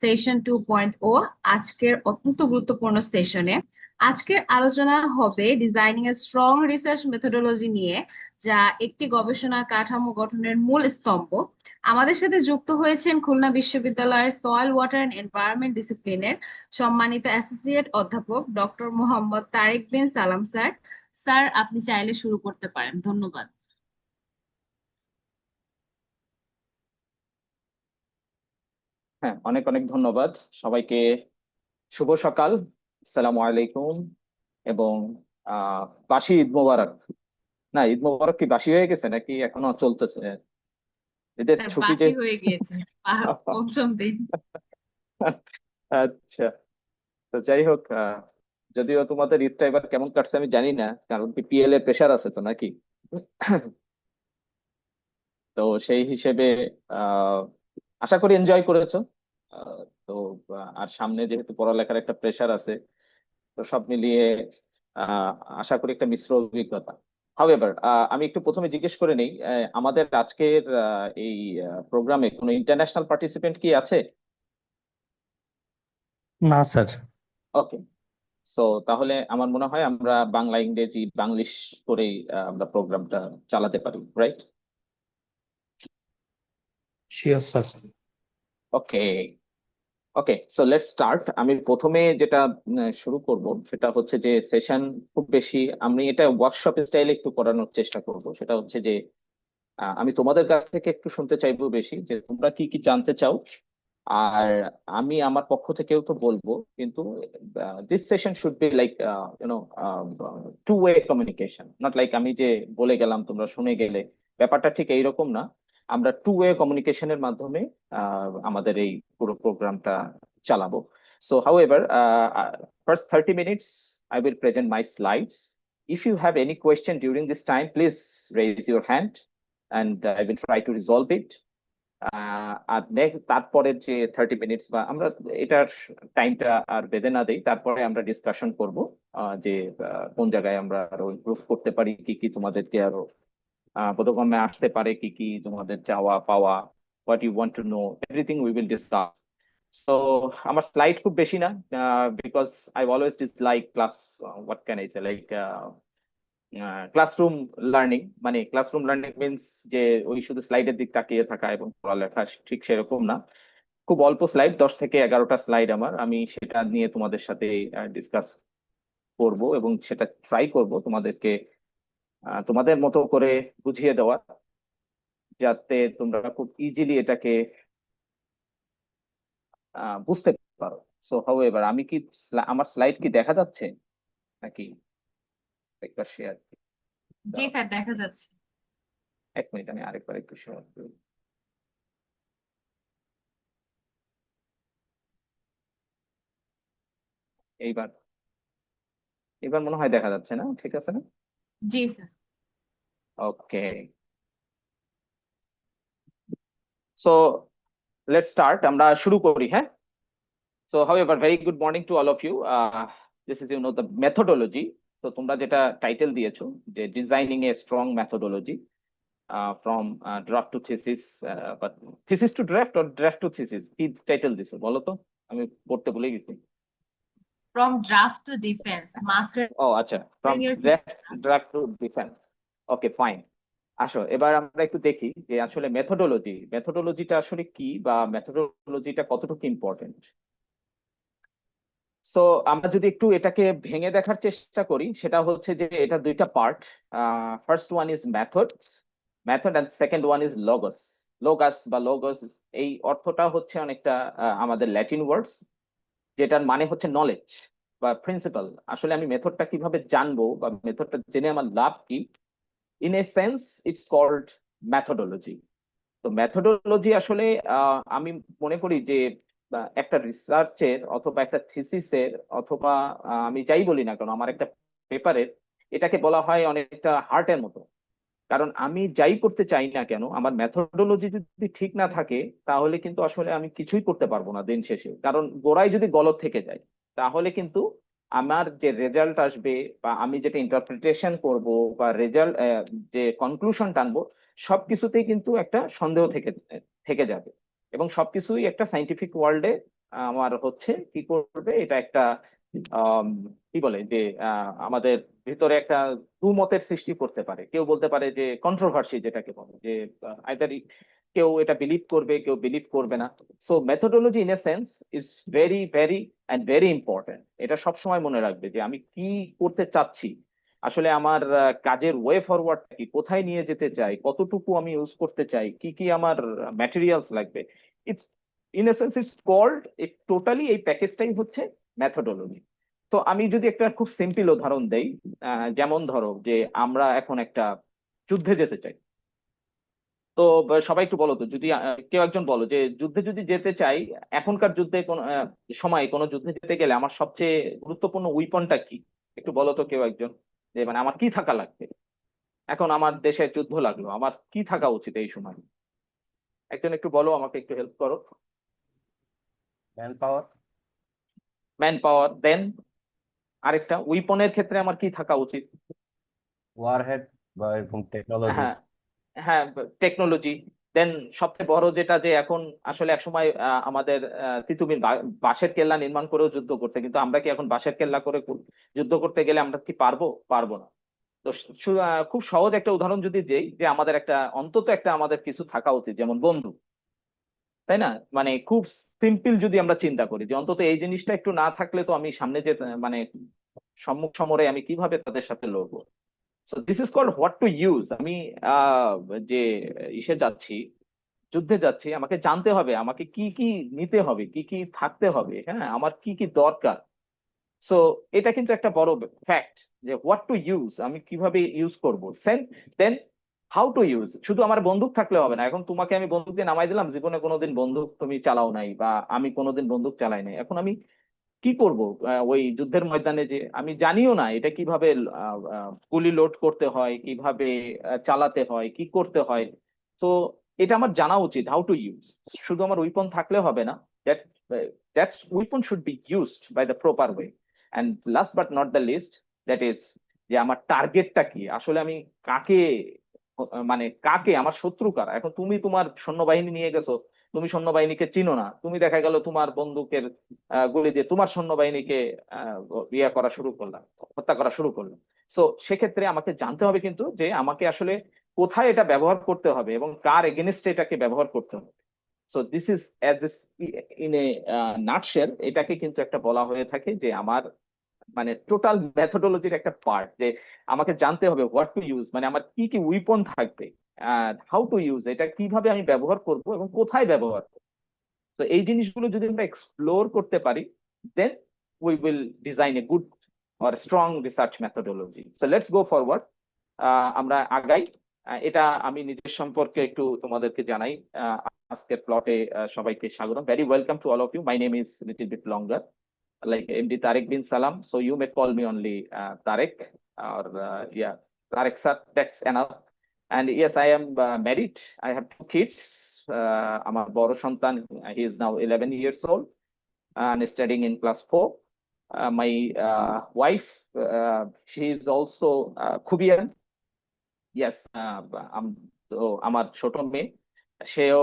Session 2.0। আজকের অত্যন্ত গুরুত্বপূর্ণ সেশনে আজকের আলোচনা হবে designing a strong research methodology নিয়ে, যা একটি গবেষণা কাঠামো গঠনের মূল স্তম্ভ। আমাদের সাথে যুক্ত হয়েছেন খুলনা বিশ্ববিদ্যালয়ের সয়েল ওয়াটার অ্যান্ড এনভায়রনমেন্ট ডিসিপ্লিনের সম্মানিত অ্যাসোসিয়েট অধ্যাপক ডক্টর মোহাম্মদ তারেক বিন সালাম স্যার। স্যার, আপনি চাইলে শুরু করতে পারেন। ধন্যবাদ। হ্যাঁ, অনেক অনেক ধন্যবাদ সবাইকে। শুভ সকাল, আসসালামু আলাইকুম। এবং আহ বাসি ঈদ মোবারক। না, ঈদ মোবারক কি বাসি হয়ে গেছে নাকি এখনো চলতেছে এদের স্যার, ছুটি যে? বাসি হয়ে গিয়েছে। পঞ্চম দিন। আচ্ছা, তো যাই হোক, যদিও তোমাদের ঈদটা এবার কেমন কাটছে আমি জানি না, কারণ কি পিএল এর প্রেশার আছে তো নাকি? তো সেই হিসেবে আহ আশা করি এনজয় করেছো। আহ, তো আর সামনে যেহেতু পড়ালেখার একটা প্রেশার আছে, তো সব মিলিয়ে আহ আশা করি একটা মিশ্র অভিজ্ঞতা। হাউএভার, আমি একটু প্রথমে জিজ্ঞেস করে নেই, আমাদের আজকের এই প্রোগ্রামে কোনো ইন্টারন্যাশনাল পার্টিসিপেন্ট কি আছে? না স্যার। ওকে, সো তাহলে আমার মনে হয় আমরা বাংলা, ইংরেজি, বাংলিশ করেই আমরা প্রোগ্রামটা চালাতে পারি, right? Sure sir. Okay, okay, so let's start. আমি প্রথমে যেটা শুরু করব সেটা হচ্ছে যে সেশন খুব বেশি আমি এটা ওয়ার্কশপ স্টাইলে একটু করানোর চেষ্টা করব। সেটা হচ্ছে যে আমি তোমাদের কাছ থেকে একটু শুনতে চাইবো বেশি, যে তোমরা কি কি জানতে চাও। আর আমি আমার পক্ষ থেকেও তো বলবো, কিন্তু this session should be like you know two way communication, not like আমি যে বলে গেলাম তোমরা শুনে গেলে। ব্যাপারটা ঠিক এইরকম না। আমরা টু ওয়ে কমিউনিকেশনের মাধ্যমে আমাদের এই পুরো প্রোগ্রামটা চালাবো। So how ever, first 30 minutes I will present my slides. If you have any question during this time, please raise your hand and I will try to resolve it. আর next তারপরের যে 30 মিনিটস বা আমরা এটার টাইমটা আর বেঁধে না দেই, তারপরে আমরা ডিসকাশন করব যে কোন জায়গায় আমরা আরো ইমপ্রুভ করতে পারি, কি কি তোমাদেরকে আরো বোধগম্যে আসতে পারে, কি কি তোমাদের চাওয়া পাওয়া, what you want to know, everything we will discuss. So আমার স্লাইড খুব বেশি না, because I always dislike class, what can I say, like classroom learning. মানে ক্লাসরুম লার্নিং মিনস যে ওই শুধু স্লাইডের দিক তাকিয়ে থাকা এবং পড়ালেখা, ঠিক সেরকম না। খুব অল্প স্লাইড, 10 থেকে 11টা স্লাইড আমার, আমি সেটা নিয়ে তোমাদের সাথে ডিসকাস করব এবং সেটা ট্রাই করব তোমাদেরকে তোমাদের মতো করে বুঝিয়ে দেওয়া, যাতে তোমরা খুব ইজিলি এটাকে বুঝতে পারো। সো হাউ এবার আমি কি আমার স্লাইড কি দেখা যাচ্ছে নাকি? একবার শেয়ার জি দাও। স্যার, দেখা যাচ্ছে। 1 মিনিট, আমি আরেকবার একটু শেয়ার করি। এইবার এবার মনে হয় দেখা যাচ্ছে না? ঠিক আছে না? জি sir. Okay, so let's start, আমরা শুরু করি, হ্যাঁ। So, however, very good morning to all of you. This is, the methodology. So, তোমরা যেটা টাইটেল দিয়েছো, যে designing a strong methodology from draft to thesis, but thesis to draft or draft to thesis, কি title দিছো বলো তো? আমি পড়তে ভুলে গেছি। From draft to defence, mastering ও আচ্ছা, from your thesis. Draft draft to defence. Okay, fine. আসো এবার আমরা একটু দেখি যে আসলে মেথোডোলজিটা আসলে কি, বা মেথোডোলজিটা কতটুকু ইম্পর্টেন্ট। সো আমরা যদি একটু এটাকে ভেঙে দেখার চেষ্টা করি, সেটা হচ্ছে যে এটা দুইটা part. First one is method, method, and second one is logs. Logs এই অর্থটা হচ্ছে অনেকটা আমাদের ল্যাটিন ওয়ার্ডস, যেটার মানে হচ্ছে নলেজ বা প্রিন্সিপাল। আসলে আমি মেথডটা কিভাবে জানবো বা মেথডটা জেনে আমার লাভ কি, in a sense it's called methodology. তো মেথোডোলজি আসলে আমি মনে করি যে একটা রিসার্চের অথবা একটা থিসিসের অথবা আমি যাই বলি না কেন, আমার একটা পেপারের, এটাকে বলা হয় অনেকটা হার্টের মতো। কারণ আমি যাই করতে চাই না কেন, আমার মেথোডোলজি যদি ঠিক না থাকে, তাহলে কিন্তু আসলে আমি কিছুই করতে পারবো না দিন শেষে। কারণ গোড়ায় যদি গলত থেকে যায়, তাহলে কিন্তু আমার যে রেজাল্ট আসবে বা আমি যেটা ইন্টারপ্রিটেশন করব বা রেজাল্ট, যে কনক্লুশন টানবো, সবকিছুতেই কিন্তু একটা সন্দেহ থেকে থেকে যাবে। এবং সবকিছুই একটা সাইন্টিফিক ওয়ার্ল্ডে আমার হচ্ছে কি করবে, এটা একটা আম, কি বলে যে আমাদের ভিতরে একটা দুমতের সৃষ্টি করতে পারে। কেউ বলতে পারে যে কন্ট্রোভার্সি, যেটাকে বলে যে আইদার কেউ এটা বিলিভ করবে, কেউ বিলিভ করবে না। So methodology in a sense is very very and very important. এটা সবসময় মনে রাখবে যে আমি কি করতে চাচ্ছি, আসলে আমার কাজের ওয়ে ফরওয়ার্ড কি, কোথায় নিয়ে যেতে চাই, কতটুকু আমি ইউজ করতে চাই, কি কি আমার ম্যাটেরিয়ালস লাগবে। It's in essence it's called, totally এই প্যাকেজটাই হচ্ছে মেথোডোলজি। তো আমি যদি একটা খুব সিম্পল উদাহরণ দেই, যেমন ধরো যে আমরা এখন একটা যুদ্ধে যেতে চাই। তো সবাই একটু বলো তো, যদি কেউ একজন বলো যে যুদ্ধে যদি যেতে চাই, এখনকার যুদ্ধে কোন সময় কোন যুদ্ধে যেতে গেলে আমার সবচেয়ে গুরুত্বপূর্ণ উইপনটা কি? একটু বলো তো কেউ একজন, যে মানে আমার কি থাকা লাগবে। এখন আমার দেশে যুদ্ধ লাগলো, আমার কি থাকা উচিত এই সময়? একজন একটু বলো, আমাকে একটু হেল্প করো। Man power. ম্যান পাওয়ার, দেন আরেকটা উইপনের ক্ষেত্রে আমার কি থাকা উচিত? ওয়ারহেড বা এরকম টেকনোলজি। হ্যাঁ, হ্যাঁ, টেকনোলজি। দেন সবচেয়ে বড় যেটা, যে এখন আসলে একসময় আমাদের তিতুমির বাঁশের কেল্লা নির্মাণ করেও যুদ্ধ করতে, কিন্তু আমরা কি এখন বাঁশের কেল্লা করে যুদ্ধ করতে গেলে আমরা কি পারবো? পারবো না। তো খুব সহজ একটা উদাহরণ যদি দেই, যে আমাদের একটা অন্তত একটা আমাদের কিছু থাকা উচিত, যেমন বন্ধু, তাই না? মানে খুব সিম্পল যদি আমরা চিন্তা করি যে অন্তত এই জিনিসটা একটু না থাকলে তো আমি সামনে যে মানে সম্মুখ সমরে আমি কিভাবে তাদের সাথে লড়বো। So this is called what to use. আমি আহ, যে ইসে যাচ্ছি, যুদ্ধে যাচ্ছি, আমাকে জানতে হবে আমাকে কি কি নিতে হবে, কি কি থাকতে হবে, হ্যাঁ, আমার কি কি দরকার। সো এটা কিন্তু একটা বড় ফ্যাক্ট, যে হোয়াট টু ইউজ, আমি কিভাবে ইউজ করবো। Then how to use. শুধু আমার বন্দুক থাকলে হবে না। এখন তোমাকে আমি বন্দুক দিয়ে নামাই দিলাম, জীবনে কোনোদিন বন্দুক তুমি চালাও নাই, বা আমি কোনোদিন বন্দুক চালাই নাই। এখন আমি কি করব? ওই যুদ্ধের ময়দানে যে আমি জানিও না এটা কিভাবে গুলি লোড করতে হয়, কিভাবে চালাতে হয়, কি করতে হয়। তো এটা আমার জানা উচিত, হাউ টু ইউজ। শুধু আমার উইপন থাকলে হবে না, that that's weapon should be used by the proper way. And last but not the least, that is যে আমার টার্গেটটা কি, আসলে আমি কাকে মানে কাকে, আমার শত্রু কারা। এখন তুমি তোমার সৈন্যবাহিনী নিয়ে গেছো, তুমি সৈন্যবাহিনীকে চিনো না, তুমি দেখা গেল তোমার বন্দুকের গুলি দিয়ে তোমার সৈন্যবাহিনীকে আহ, ইয়ে করা শুরু করলাম, হত্যা করা শুরু করলাম। সো সেক্ষেত্রে আমাকে জানতে হবে কিন্তু যে আমাকে আসলে কোথায় এটা ব্যবহার করতে হবে এবং কার এগেনস্টে এটাকে ব্যবহার করতে হবে। So this is as in a nutshell, এটাকে কিন্তু একটা বলা হয়ে থাকে যে আমার মানে টোটাল মেথোডোলজির একটা পার্ট, যে আমাকে জানতে হবে হোয়াট টু ইউজ, মানে আমার কি কি উইপন থাকবে, হাউ টু ইউজ, এটা কিভাবে আমি ব্যবহার করব এবং কোথায় ব্যবহার করব। তো এই জিনিসগুলো যদি আমরা এক্সপ্লোর করতে পারি, then we will design a good or strong research methodology. So let's go forward, আমরা আগাই। এটা আমি নিজের সম্পর্কে একটু তোমাদেরকে জানাই। আহ, আজকের প্লটে সবাইকে স্বাগতম, very welcome to all of you. My name is little bit longer, like MD Tariq bin Salam, so you may call me only Tariq, or yeah, Tariq sir, that's enough. And yes, I am married. I have two kids. আমার বড় সন্তান, he is now 11 years old and studying in class 4. My wife, she is also Kubian. Yes, তো আমার ছোট মেয়ে, সেও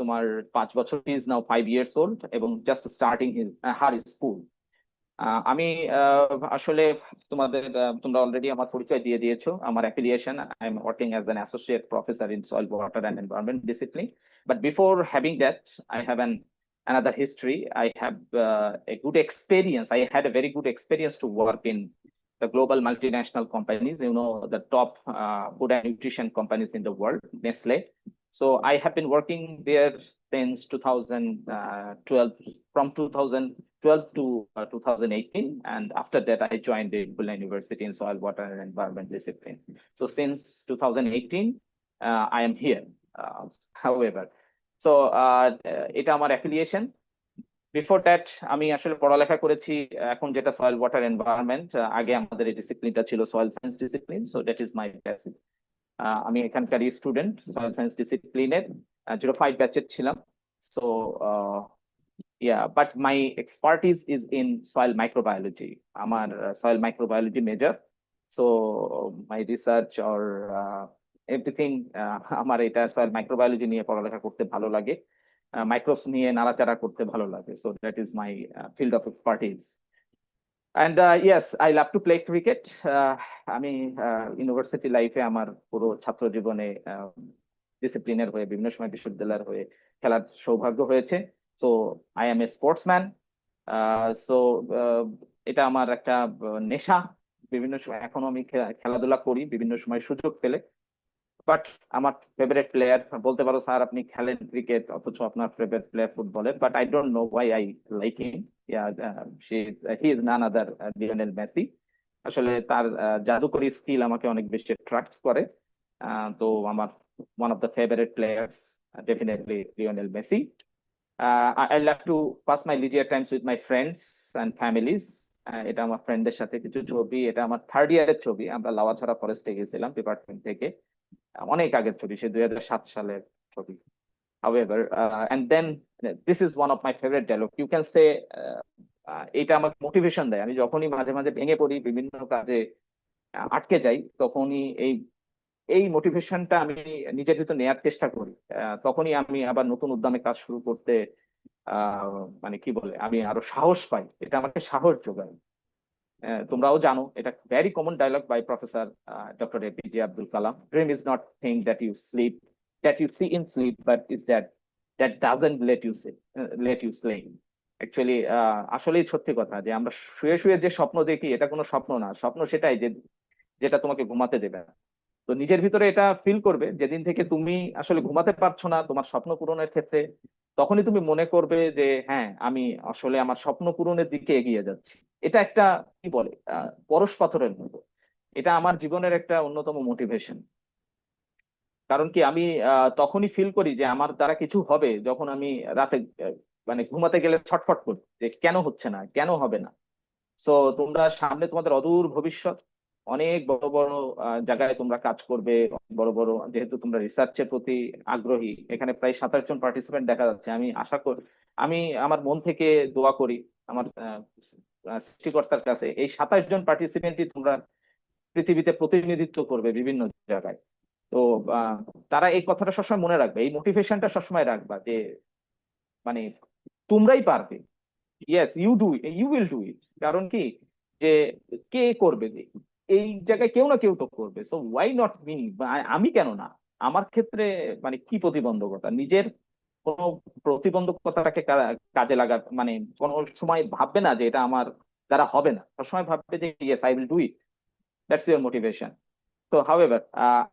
তোমার 5 বছর, ইজ নাও 5 years old এবং জাস্ট স্টার্টিং হার স্কুল। আমি আসলে তোমাদের তোমরা অলরেডি আমার পরিচয় দিয়ে দিয়েছো, আমার affiliation, I am working as an associate professor in soil water and environment discipline. But before having that, I have an another history. I have a good experience. I had a very good experience to work in the global multinational companies, you know, the top food and nutrition companies in the world, Nestle. So I have been working there since 2012, from 2012 to 2018, and after that I joined the Bulla University in soil, water, and environment discipline. So since 2018, I am here. However, so এটা আমার affiliation. Before that আমি আসলে পড়ালেখা করেছি এখন যেটা soil water environment, আগে আমাদের এই ডিসিপ্লিনটা ছিল soil science discipline. So that is my basic. আমি এখানকার স্টুডেন্ট, সয়েল সায়েন্স ডিসিপ্লিনের 05 ব্যাচের ছিলাম। So yeah, but my expertise is in soil microbiology. আমার soil microbiology major. So my research or everything, আমার এটা soil microbiology নিয়ে পড়ালেখা করতে ভালো লাগে। মাইক্রোস নিয়ে নাড়াচাড়া করতে ভালো লাগে, so that is my field of expertise. And yes, I love to play cricket. আমি ইউনিভার্সিটি লাইফে আমার পুরো ছাত্র জীবনে ডিসিপ্লিনের হয়ে বিভিন্ন সময় বিশ্ববিদ্যালয়ের হয়ে খেলার সৌভাগ্য হয়েছে। So I M A sportsman. So এটা আমার একটা নেশা। বিভিন্ন সময় এখনো আমি খেলাধুলা করি বিভিন্ন সময় সুযোগ পেলে। বাট আমার ফেভারিট প্লেয়ার বলতে পারো, স্যার আপনি খেলেন ক্রিকেট অথচ আপনার ফেভারিট প্লেয়ার ফুটবলের, but I don't know Y I like him. He is none other Lionel Messi. আসলে তার জাদুকরী স্কিল আমাকে অনেক বেশি অ্যাট্রাক্ট করে। তো আমার one of the favourite players definitely Lionel Messi. I love to pass my leisure times with my friends and families. এটা আমার ফ্রেন্ডদের সাথে কিছু ছবি, এটা আমার থার্ড ইয়ারের ছবি, আমরা লাউয়াছড়া ফরেস্টে গেছিলাম ডিপার্টমেন্ট থেকে। অনেক আগের ছবি, সে 2007 সালের ছবি। However, and then this is one of my favorite dialogue. You can say এটা আমাকে মোটিভেশন দেয়। আমি যখনই মাঝে মাঝে ভেঙে পড়ি, বিভিন্ন কাজে আটকে যাই, তখনই এই এই মোটিভেশনটা আমি নিজের ভিতর নেয়ার চেষ্টা করি। তখনই আমি আবার নতুন উদ্যমে কাজ শুরু করতে মানে কি বলে, আমি আরো সাহস পাই, এটা আমাকে সাহস যোগায়। তোমরাও জানো, এটা very common dialogue by professor doctor APJ Abdul Kalam. Dream is not thing that you sleep, that you see in sleep, but is that that doesn't let you sleep. Actually আসলেই সত্যি কথা যে আমরা শুয়ে শুয়ে যে স্বপ্ন দেখি, এটা কোনো স্বপ্ন না। স্বপ্ন সেটাই যে যেটা তোমাকে ঘুমাতে দেবে না। তো নিজের ভিতরে এটা ফিল করবে যেদিন থেকে তুমি আসলে ঘুমাতে পারছো না তোমার স্বপ্ন পূরণের ক্ষেত্রে, তখনই তুমি মনে করবে যে হ্যাঁ, আমি আসলে আমার স্বপ্ন পূরণের দিকে এগিয়ে যাচ্ছি। এটা একটা কি বলে পরশ পাথরের মতো। এটা আমার জীবনের একটা অন্যতম মোটিভেশন। কারণ কি, আমি তখনই ফিল করি যে আমার দ্বারা কিছু হবে যখন আমি রাতে মানে ঘুমাতে গেলে ছটফট করি যে কেন হচ্ছে না, কেন হবে না। সো তোমরা সামনে তোমাদের অদূর ভবিষ্যৎ, অনেক বড় বড় জায়গায় তোমরা কাজ করবে, অনেক বড় বড়, যেহেতু তোমরা রিসার্চের প্রতি আগ্রহী। এখানে প্রায় 27 জন পার্টিসিপেন্ট দেখা যাচ্ছে। আমি আশা করি, আমি আমার মন থেকে দোয়া করি আমার সৃষ্টিকর্তার কাছে, এই 27 জন পার্টিসিপেন্টই তোমরা পৃথিবীতে প্রতিনিধিত্ব করবে বিভিন্ন জায়গায়। তো আহ, তারা এই কথাটা সবসময় মনে রাখবে, এই মোটিভেশনটা সবসময় রাখবা যে মানে তোমরাই পারবে। Yes, you will do it. কারণ কি, যে কে করবে, যে এই জায়গায় কেউ না কেউ তো করবে, সো ওয়াই নট মি। আমি কেন না? আমার ক্ষেত্রে মানে কি প্রতিবন্ধকতা, নিজের কোনো প্রতিবন্ধকতাটাকে কাজে লাগা, মানে কোনো সময় ভাববে না যে এটা আমার দ্বারা হবে না, সবসময় ভাববে যে yes I will do it. That's your motivation. তো হাউএভার,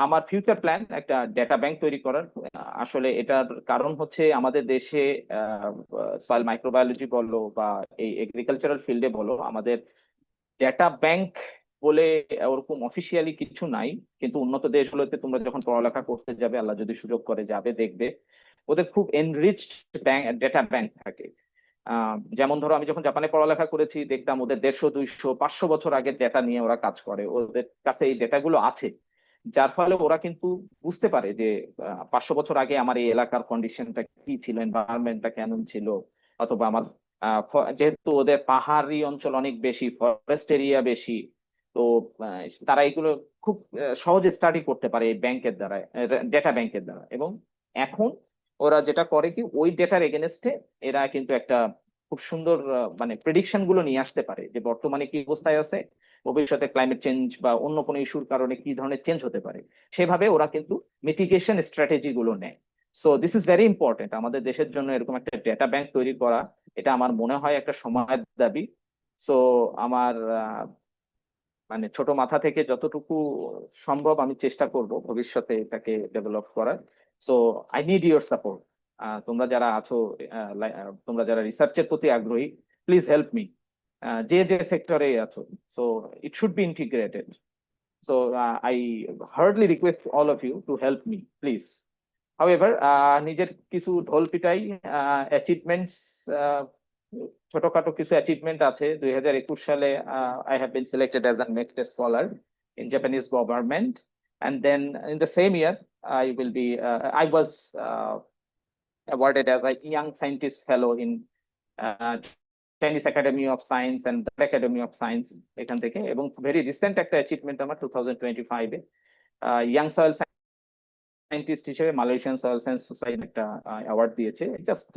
আমার ফিউচার প্ল্যান একটা ডেটা ব্যাংক তৈরি করার। আসলে এটার কারণ হচ্ছে আমাদের দেশে সয়েল মাইক্রোবায়োলজি বলো বা এই এগ্রিকালচারাল ফিল্ডে বলো, আমাদের ডেটা ব্যাংক বলে ওরকম অফিসিয়ালি কিছু নাই। কিন্তু উন্নত দেশগুলোতে তোমরা যখন পড়ালেখা করতে যাবে, আল্লাহ যদি সুযোগ করে যাবে, দেখবে ওদের খুব এনরিচড ডেটা ব্যাংক থাকে। যেমন ধরো, আমি যখন জাপানে পড়ালেখা করেছি, দেখতাম ওদের 150, 200, 500 বছর আগের ডেটা নিয়ে ওরা কাজ করে, ওদের কাছে এই ডেটাগুলো আছে। যার ফলে ওরা কিন্তু বুঝতে পারে যে 500 বছর আগে আমার এই এলাকার কন্ডিশনটা কি ছিল, এনভায়রনমেন্টটা কেমন ছিল। অথবা আমার যেহেতু ওদের পাহাড়ি অঞ্চল অনেক বেশি, ফরেস্ট এরিয়া বেশি, তো তারা এগুলো খুব সহজে স্টাডি করতে পারে এই ব্যাংকের দ্বারা, ডেটা ব্যাংকের দ্বারা। এবং এখন ওরা যেটা করে কি, ওই ডেটার এগেনস্টে এরা কিন্তু একটা খুব সুন্দর মানে প্রেডিকশন গুলো নিয়ে আসতে পারে যে বর্তমানে কি অবস্থায় আছে, ভবিষ্যতে ক্লাইমেট চেঞ্জ বা অন্য কোনো ইস্যুর কারণে কি ধরনের চেঞ্জ হতে পারে। সেভাবে ওরা কিন্তু মিটিগেশন স্ট্র্যাটেজি গুলো নেয়। So this is very important আমাদের দেশের জন্য এরকম একটা ডেটা ব্যাংক তৈরি করা। এটা আমার মনে হয় একটা সময়ের দাবি। সো আমার মানে ছোট মাথা থেকে যতটুকু সম্ভব আমি চেষ্টা করব ভবিষ্যতে এটাকে ডেভেলপ করার। So I need your support. তোমরা যারা আছো, তোমরা যারা রিসার্চের প্রতি আগ্রহী, প্লিজ হেল্প মি। যে যে সেক্টরে আছো, so it should be integrated. So I hardly request all of you to help me please. However, নিজের কিছু ঢোল পিটাই অ্যাচিভমেন্টস, ছোটখাটো কিছু অ্যাচিভমেন্ট আছে। 2021 সালে I have been selected as an next scholar in Japanese government, and then in the same year I was awarded as a young scientist fellow in uh, Chinese Academy of Science and the Academy of Science এখান থেকে। এবং very recent একটা achievement আমার 2025-এ young soil scientist হিসেবে Malaysian soil science society একটা award দিয়েছে। Just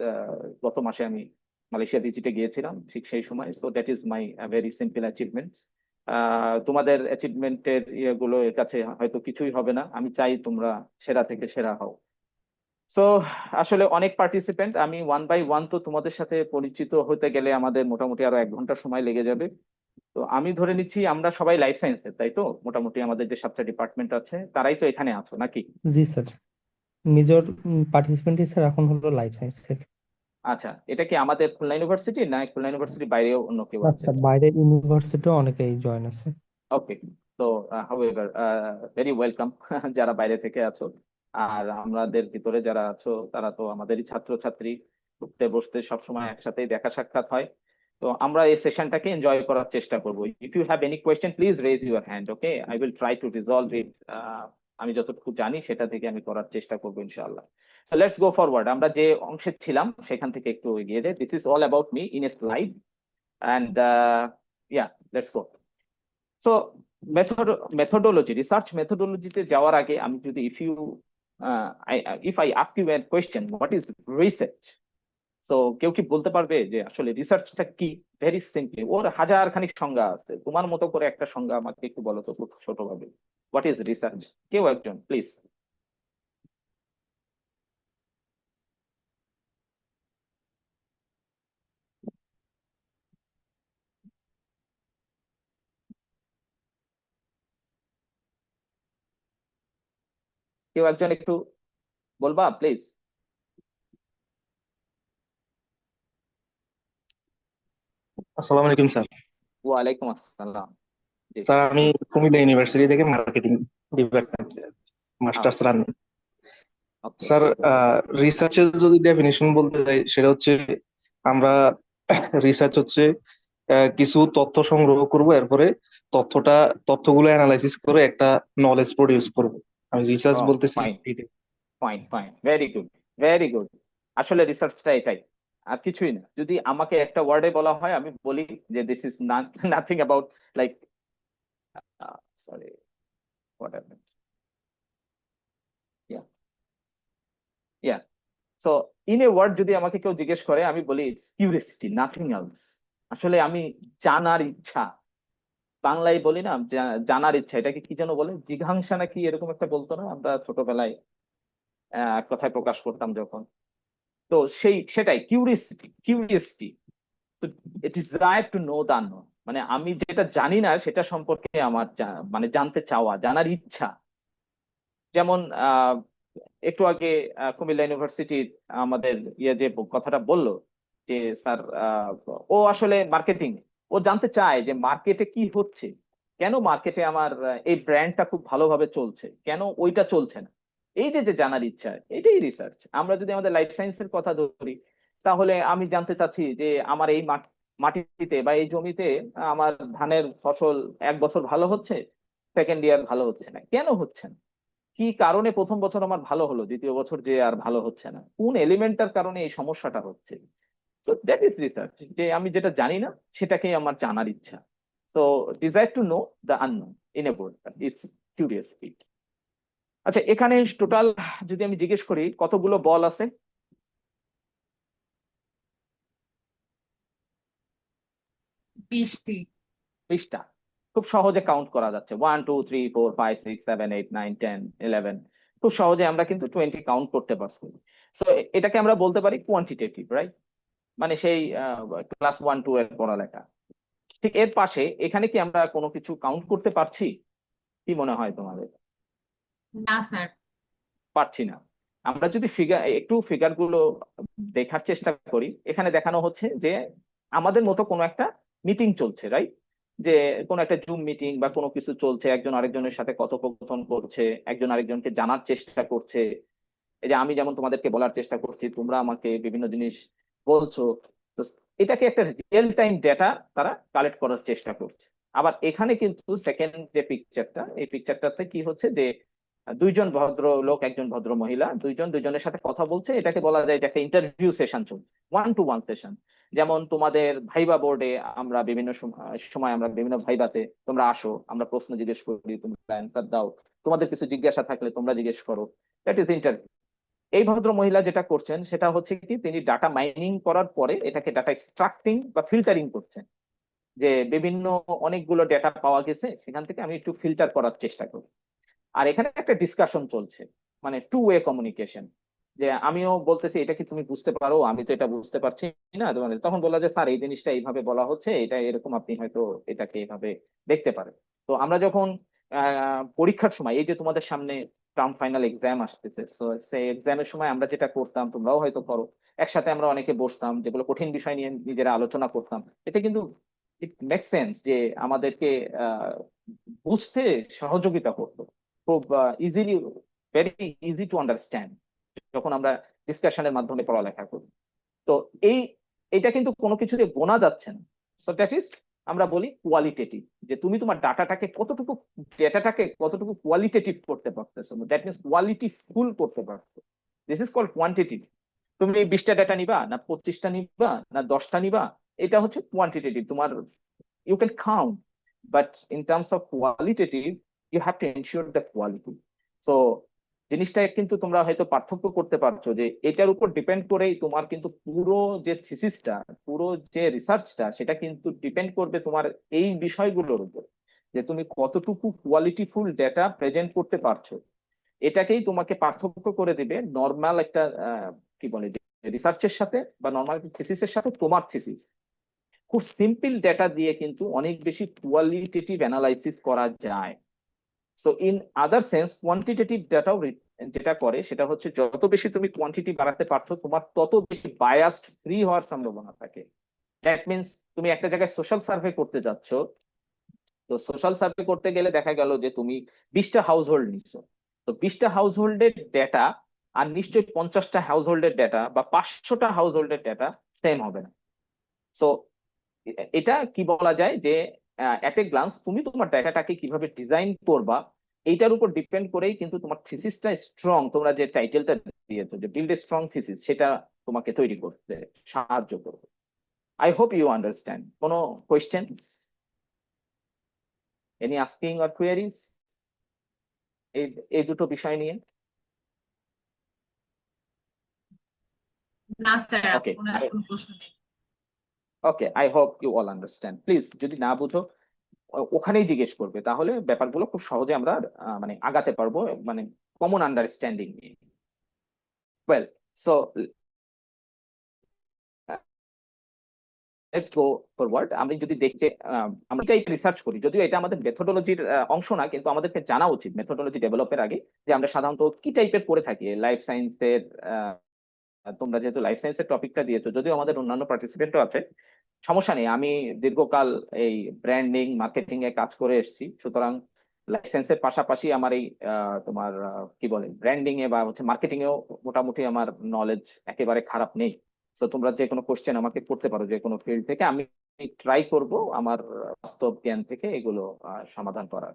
গত মাসে আমি মালয়েশিয়া ভিজিটে গিয়েছিলাম ঠিক সেই সময়। So that is my very simple achievement. তোমাদের অ্যাচিভমেন্টের ইয়েগুলো এর কাছে হয়তো কিছুই হবে না। আমি চাই তোমরা সেরা থেকে সেরা হও। সো আসলে অনেক পার্টিসিপেন্ট, আমি ওয়ান বাই ওয়ান তো তোমাদের সাথে পরিচিত হতে গেলে আমাদের মোটামুটি আরো 1 ঘন্টা সময় লেগে যাবে। তো আমি ধরে নিচ্ছি আমরা সবাই লাইফ সায়েন্সের, তাই তো? মোটামুটি আমাদের যে 7টা ডিপার্টমেন্ট আছে তারাই তো এখানে আছো নাকি? জি স্যার, মেজর পার্টিসিপেন্ট স্যার এখন হলো লাইফ সায়েন্সের। আচ্ছা, এটা কি আমাদের খুলনা ইউনিভার্সিটি, না খুলনা ইউনিভার্সিটির বাইরেও অন্য কেউ আছে? আচ্ছা, বাইরের ইউনিভার্সিটিও অনেকেই জয়েন আছে। ওকে। তো হাউএভার ভেরি ওয়েলকাম যারা বাইরে থেকে আছো। আর আমাদের ভিতরে যারা আছো তারা তো আমাদেরই ছাত্রছাত্রী, উঠতে বসতে সবসময় একসাথেই দেখা সাক্ষাৎ হয়। তো আমরা এই সেশনটাকে এনজয় করার চেষ্টা করব। If you have any question please raise your hand, okay? I will try to resolve it. আমি যতটুকু জানি সেটা থেকে আমি করার চেষ্টা করবো ইনশাআল্লাহ। So let's go forward. আমরা যে অংশে ছিলাম সেখান থেকে একটু এগিয়ে যাই। This is all about me in a slide, and yeah, let's go. So methodology, research মেথোডোলজিতে যাওয়ার আগে আমি যদি if I ask you a question, what is research? তো কেউ কি বলতে পারবে যে আসলে রিসার্চটা কি? ভেরি সিম্পলি, ওর হাজার খানিক সংজ্ঞা আছে। তোমার মতো করে একটা সংজ্ঞা আমাকে একটু বলো তো, খুব ছোটভাবে। What is research? কেউ একজন প্লিজ। কেউ একজন একটু বলবা প্লিজ? আসসালামু আলাইকুম স্যার। ওয়ালাইকুম আসসালাম। জি। স্যার আমি কুমিল্লা ইউনিভার্সিটি থেকে মার্কেটিং ডিপার্টমেন্ট মাস্টার্স রান। ওকে। স্যার রিসার্চের যদি ডেফিনিশন বলতে যাই সেটা হচ্ছে আমরা রিসার্চ হচ্ছে কিছু তথ্য সংগ্রহ করব, এরপরে তথ্যটা তথ্যগুলো অ্যানালাইসিস করে একটা নলেজ প্রডিউস করব। আমি রিসার্চ বলতেছি ফাইন এইটাই। Fine fine, very good, very good. আসলে রিসার্চটা এটাই, আর কিছুই না। যদি আমাকে একটা ওয়ার্ডে বলা হয়, আমি বলি যে this is nothing about like, sorry, what happened, yeah yeah. So in a word যদি আমাকে কেউ জিজ্ঞেস করে, আমি বলি ইটস কিউরিয়াসিটি, নাথিং এলস। আসলে আমি জানার ইচ্ছা, বাংলায় বলি না, জানার ইচ্ছা, এটাকে কি যেন বলে, জিঘাংসা নাকি এরকম একটা বলতো না আমরা ছোটবেলায়, কথায় প্রকাশ করতাম যখন। তো সেটাই কিউরিয়াসিটি, কিউরিয়াসিটি। তো it is desire to know the unknown, মানে আমি যেটা জানি না সেটা সম্পর্কে আমার মানে জানতে চাওয়া, জানার ইচ্ছা। যেমন একটু আগে কুমিল্লা ইউনিভার্সিটির আমাদের ইয়ে যে কথাটা বললো যে স্যার, ও আসলে মার্কেটিং, ও জানতে চায় যে মার্কেটে কি হচ্ছে, কেন মার্কেটে আমার এই ব্র্যান্ডটা খুব ভালোভাবে চলছে, কেন ওইটা চলছে না। এই যে যে জানার ইচ্ছা, এটাই রিসার্চ। আমরা যদি আমাদের লাইফ সায়েন্সের কথা ধরি, তাহলে আমি জানতে চাচ্ছি যে আমার এই মাটিতে বা এই জমিতে আমার ধানের ফসল 1 বছর ভালো হচ্ছে, সেকেন্ড ইয়ার ভালো হচ্ছে না, কেন হচ্ছে না? কি কারণে প্রথম বছর আমার ভালো হলো, দ্বিতীয় বছর যে আর ভালো হচ্ছে না, কোন এলিমেন্টটার কারণে এই সমস্যাটা হচ্ছে? তো দ্যাট ইজ রিসার্চ, যে আমি যেটা জানি না সেটাকেই আমার জানার ইচ্ছা। তো desire to know the unknown in a word, it's curiosity. আচ্ছা, এখানে টোটাল যদি আমি জিজ্ঞেস করি কতগুলো বল আছে? 20টি। 20টা। খুব সহজে কাউন্ট করা যাচ্ছে, 1 2 3 4 5 6 7 8 9 10 11। খুব সহজে আমরা কিন্তু 20 কাউন্ট করতে পারছি। তো এটাকে আমরা বলতে পারি কোয়ান্টিটেটিভ, রাইট? মানে সেই ক্লাস 1 2 এর পড়ালেখা। ঠিক এর পাশে এখানে কি আমরা কোনো কিছু কাউন্ট করতে পারছি? কি মনে হয় তোমাদের? না স্যার। পারছি না। আমরা যদি ফিগার গুলো দেখার চেষ্টা করি, এখানে দেখানো হচ্ছে যে আমাদের মতো কোনো একটা মিটিং চলছে, রাইট? যে কোনো একটা জুম মিটিং বা কোনো কিছু চলছে, একজন আরেকজনের সাথে কথোপকথন করছে, একজন আরেকজনকে জানার চেষ্টা করছে। এই যে আমি যেমন তোমাদেরকে বলার চেষ্টা করছি, তোমরা আমাকে বিভিন্ন জিনিস বলছো। তো এটাকে একটা রিয়েল টাইম ডেটা তারা কালেক্ট করার চেষ্টা করছে। আবার এখানে কিন্তু সেকেন্ড যে পিকচারটা, এই পিকচারটাতে কি হচ্ছে যে দুইজন ভদ্রলোক, একজন ভদ্র মহিলা, দুইজন দুইজনের সাথে কথা বলছে। এটাকে বলা যায় যে একটা ইন্টারভিউ সেশন চলছে, 1 to 1 সেশন। যেমন তোমাদের ভাইবা বোর্ডে আমরা বিভিন্ন সময় আমরা বিভিন্ন ভাইবাতে তোমরা আসো, আমরা প্রশ্ন জিজ্ঞেস করি, তোমরা অ্যান্সার দাও, তোমাদের কিছু জিজ্ঞাসা থাকলে তোমরা জিজ্ঞেস করো। That is interview. এই ভদ্র মহিলা যেটা করছেন সেটা হচ্ছে কি, তিনি ডাটা মাইনিং করার পরে এটাকে ডাটা এক্সট্রাক্টিং বা ফিল্টারিং করছেন, যে বিভিন্ন অনেকগুলো ডেটা পাওয়া গেছে, সেখান থেকে আমি একটু ফিল্টার করার চেষ্টা করি। আর এখানে একটা ডিসকাশন চলছে, মানে টু ওয়ে কমিউনিকেশন, যে আমিও বলতেছি এটা কি তুমি বুঝতে পারো, আমি তো এটা বুঝতে পারছি না। তখন বললা যে স্যার এই জিনিসটা এইভাবে বলা হচ্ছে, এটা এরকম, আপনি হয়তো এটাকে এইভাবে দেখতে পারেন। তো আমরা যখন পরীক্ষার সময়, এই যে তোমাদের সামনে টার্ম ফাইনাল এক্সাম আসতেছে, তো সেই এক্সামের সময় আমরা যেটা করতাম, তোমরাও হয়তো করো, একসাথে আমরা অনেকে বসতাম, যেগুলো কঠিন বিষয় নিয়ে নিজেরা আলোচনা করতাম। এটা কিন্তু ইট মেক সেন্স যে আমাদেরকে আহ বুঝতে সহযোগিতা করতো, খুব easily, very easy to understand, যখন আমরা ডিসকাশনের মাধ্যমে পড়ালেখা করি। তো এই এটা কিন্তু কোনো কিছুতে গোনা যাচ্ছে না। সো দ্যাট ইজ, আমরা বলি কোয়ালিটেটিভ, যে তুমি তোমার ডেটাটাকে কতটুকু কোয়ালিটেটিভ করতে পারতেছো, দ্যাট মিনস কোয়ালিটি ফুল করতে পারছো। This is called quantitative. তুমি 20টা ডেটা নিবা না 25টা নিবা না 10টা নিবা, এটা হচ্ছে কোয়ান্টিটেটিভ। তোমার, you can count, but in terms of qualitative, you have to ensure the quality. So জিনিসটা কিন্তু তোমরা হয়তো পার্থক্য করতে পারছো, যে এটার উপর ডিপেন্ড করেই তোমার কিন্তু পুরো যে থিসিসটা, পুরো যে রিসার্চটা, সেটা কিন্তু ডিপেন্ড করবে তোমার এই বিষয়গুলোর উপর, যে তুমি কতটুকু কোয়ালিটিফুল ডেটা প্রেজেন্ট করতে পারছো। এটাকেই তোমাকে পার্থক্য করে দিবে নর্মাল একটা কি বলে, রিসার্চের সাথে বা নর্মাল থিসিসের সাথে তোমার থিসিস। খুব সিম্পল ডেটা দিয়ে কিন্তু অনেক বেশি কোয়ালিটেটিভ অ্যানালাইসিস করা যায়। So in other sense, quantitative ডাটাও যেটা করে সেটা হচ্ছে, যত বেশি তুমি কোয়ান্টিটি বাড়াতে পারছো, তোমার তত বেশি বায়াসড ফ্রি হওয়ার সম্ভাবনা থাকে। দ্যাট মিনস, তুমি একটা জায়গায় সোশ্যাল সার্ভে করতে যাচ্ছ, তো সোশ্যাল সার্ভে করতে গেলে দেখা গেল যে তুমি 20টা হাউস হোল্ড নিচ্ছো, তো 20টা হাউস হোল্ডের ডেটা আর নিশ্চয়ই 50টা হাউস হোল্ডের ডেটা বা 500টা হাউস হোল্ডের ডেটা সেম হবে না। সো এটা কি বলা যায়, যে এট এ গ্লান্স তুমি তোমার ডাটাটাকে কিভাবে ডিজাইন করবা, এইটার উপর ডিপেন্ড করেই কিন্তু তোমার থিসিসটা স্ট্রং, তোমরা যে টাইটেলটা দিয়েছো যে বিল্ড এ স্ট্রং থিসিস, সেটা তোমাকে তৈরি করতে সাহায্য করবে। I hope you understand. কোনো questions, any asking or queries এই এই দুটো বিষয় নিয়ে? না স্যার, ওকে, কোনো প্রশ্ন নেই। Okay, I hope you all understand. Please যদি না বুঝো ওখানেই জিজ্ঞেস করবে, তাহলে ব্যাপারগুলো খুব সহজে আমরা মানে আগাতে পারবো, মানে কমন আন্ডারস্ট্যান্ডিং নিয়ে। Well, so let's go forward. আমি যদি দেখতে, আমরা চাই রিসার্চ করি, যদিও এটা আমাদের মেথোডোলজির অংশ না, কিন্তু আমাদেরকে জানা উচিত মেথোডোলজি ডেভেলপের আগে, যে আমরা সাধারণত কি টাইপের করে থাকি লাইফ সায়েন্সের। তোমরা যেহেতু লাইফ সায়েন্সের টপিকটা দিয়েছো, যদিও আমাদের অন্যান্য পার্টিসিপেন্টও আছে, সমস্যা নেই। আমি দীর্ঘকাল এই ব্র্যান্ডিং মার্কেটিং এ কাজ করে এসেছি, সুতরাং লাইসেন্সের পাশাপাশি আমার এই তোমার কি বলে, ব্র্যান্ডিং এ বা হচ্ছে মার্কেটিং এও মোটামুটি আমার নলেজ একেবারে খারাপ নেই। তো তোমরা যে কোনো কোশ্চেন আমাকে করতে পারো যে কোনো ফিল্ড থেকে, আমি ট্রাই করব আমার বাস্তব জ্ঞান থেকে এগুলো সমাধান করার।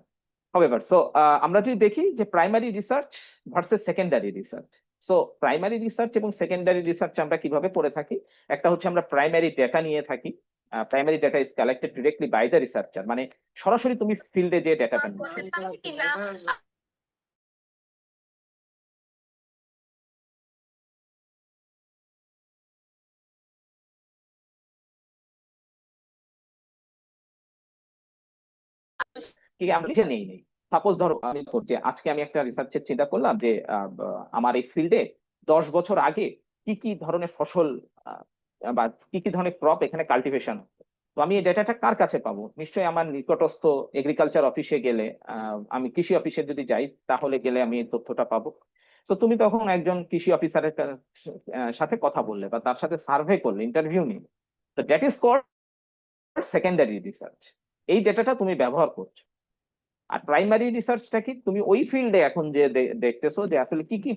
However, so আমরা যদি দেখি যে primary research versus secondary research, so primary research এবং সেকেন্ডারি রিসার্চ আমরা কিভাবে করে থাকি। একটা হচ্ছে আমরা প্রাইমারি ডেটা নিয়ে থাকি। Primary data is collected directly by the researcher, মানে সরাসরি তুমি ফিল্ডে যে ডেটাটা নিচ্ছ। কি আমরা নিজে নেই। সাপোজ ধরো আমি করছি, আজকে আমি একটা রিসার্চের চিন্তা করলাম যে আমার এই ফিল্ডে 10 বছর আগে কি কি ধরনের ফসল বা কি কি ধরনের ক্রপ এখানে কাল্টিভেশন, তো আমি এই ডেটাটা কার কাছে পাবো? নিশ্চয়ই আমার নিকটস্থ এগ্রিকালচার অফিসে গেলে, আমি কৃষি অফিসে যদি যাই তাহলে গেলে আমি এই তথ্যটা পাবো। তো তুমি তখন একজন কৃষি অফিসারের সাথে কথা বললে বা তার সাথে সার্ভে করলে, ইন্টারভিউ নিলে, তো that is called secondary research. এই ডেটাটা তুমি ব্যবহার করছো। আর প্রাইমারি রিসার্চটা কি, তুমি ওই ফিল্ডে এখন যে দেখতেছো যে আসলে কি কি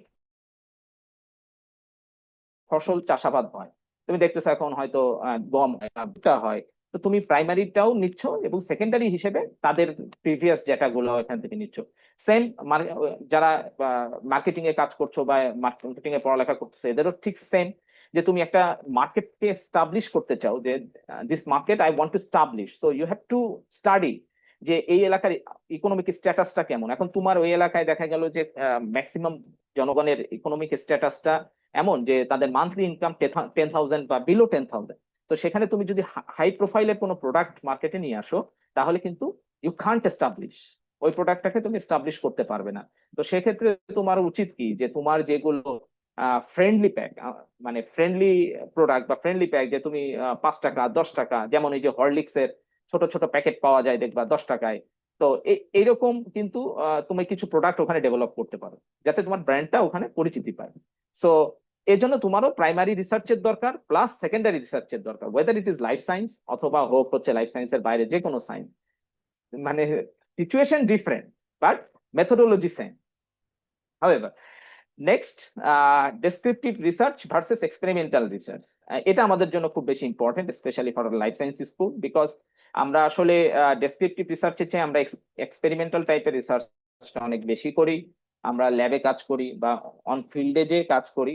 ফসল চাষাবাদ হয়, তুমি দেখতেছো এখন হয়তো গম হয় বা ভুট্টা হয়, তো তুমি প্রাইমারিটাও নিচ্ছ এবং সেকেন্ডারি হিসেবে তাদের প্রিভিয়াস ডেটাগুলো এখান থেকে নিচ্ছ। সেম যারা মার্কেটিং এ কাজ করছো বা মার্কেটিং এ পড়ালেখা করছো, এদেরও ঠিক সেম, যে তুমি একটা মার্কেটকে এস্টাবলিশ করতে চাও, যে this market I want to establish, so you have to study যে এই এলাকার ইকোনমিক স্ট্যাটাসটা কেমন। এখন তোমার ওই এলাকায় দেখা গেল যে ম্যাক্সিমাম জনগণের ইকোনমিক স্ট্যাটাসটা এমন যে তাদের মান্থলি ইনকাম 10,000 বা বিলো 10,000। তো সেখানে তুমি যদি হাই প্রোফাইলের কোনো প্রোডাক্ট মার্কেটে নিয়ে আসো, তাহলে কিন্তু ইউ কান্ট এস্টাবলিশ, ওই প্রোডাক্টটাকে তুমি এস্টাবলিশ করতে পারবে না। তো সেক্ষেত্রে তোমার উচিত কি, যে তোমার যেগুলো ফ্রেন্ডলি প্যাক, মানে ফ্রেন্ডলি প্রোডাক্ট বা ফ্রেন্ডলি প্যাক, যে তুমি 5 টাকা 10 টাকা, যেমন এই যে হরলিক্স এর ছোট ছোট প্যাকেট পাওয়া যায় দেখবা 10 টাকায়। তো এইরকম কিন্তু তুমি কিছু প্রোডাক্ট ওখানে ডেভেলপ করতে পারো, যাতে তোমার ব্র্যান্ডটা ওখানে পরিচিতি পায়। সো এর জন্য তোমারও প্রাইমারি রিসার্চের দরকার, প্লাস সেকেন্ডারি রিসার্চের দরকার, weather it is life science অথবা হোক হচ্ছে লাইফ সায়েন্সের বাইরে যে কোনো সায়েন্স। মানে situation different, but methodology same. However, next, descriptive research versus experimental research. এটা আমাদের জন্য খুব বেশি important, specially for life science school, because আমরা আসলে ডেসক্রিপটিভ রিসার্চের চেয়ে আমরা এক্সপেরিমেন্টাল টাইপের রিসার্চটা অনেক বেশি করি। আমরা ল্যাবে কাজ করি বা অন ফিল্ডে যে কাজ করি,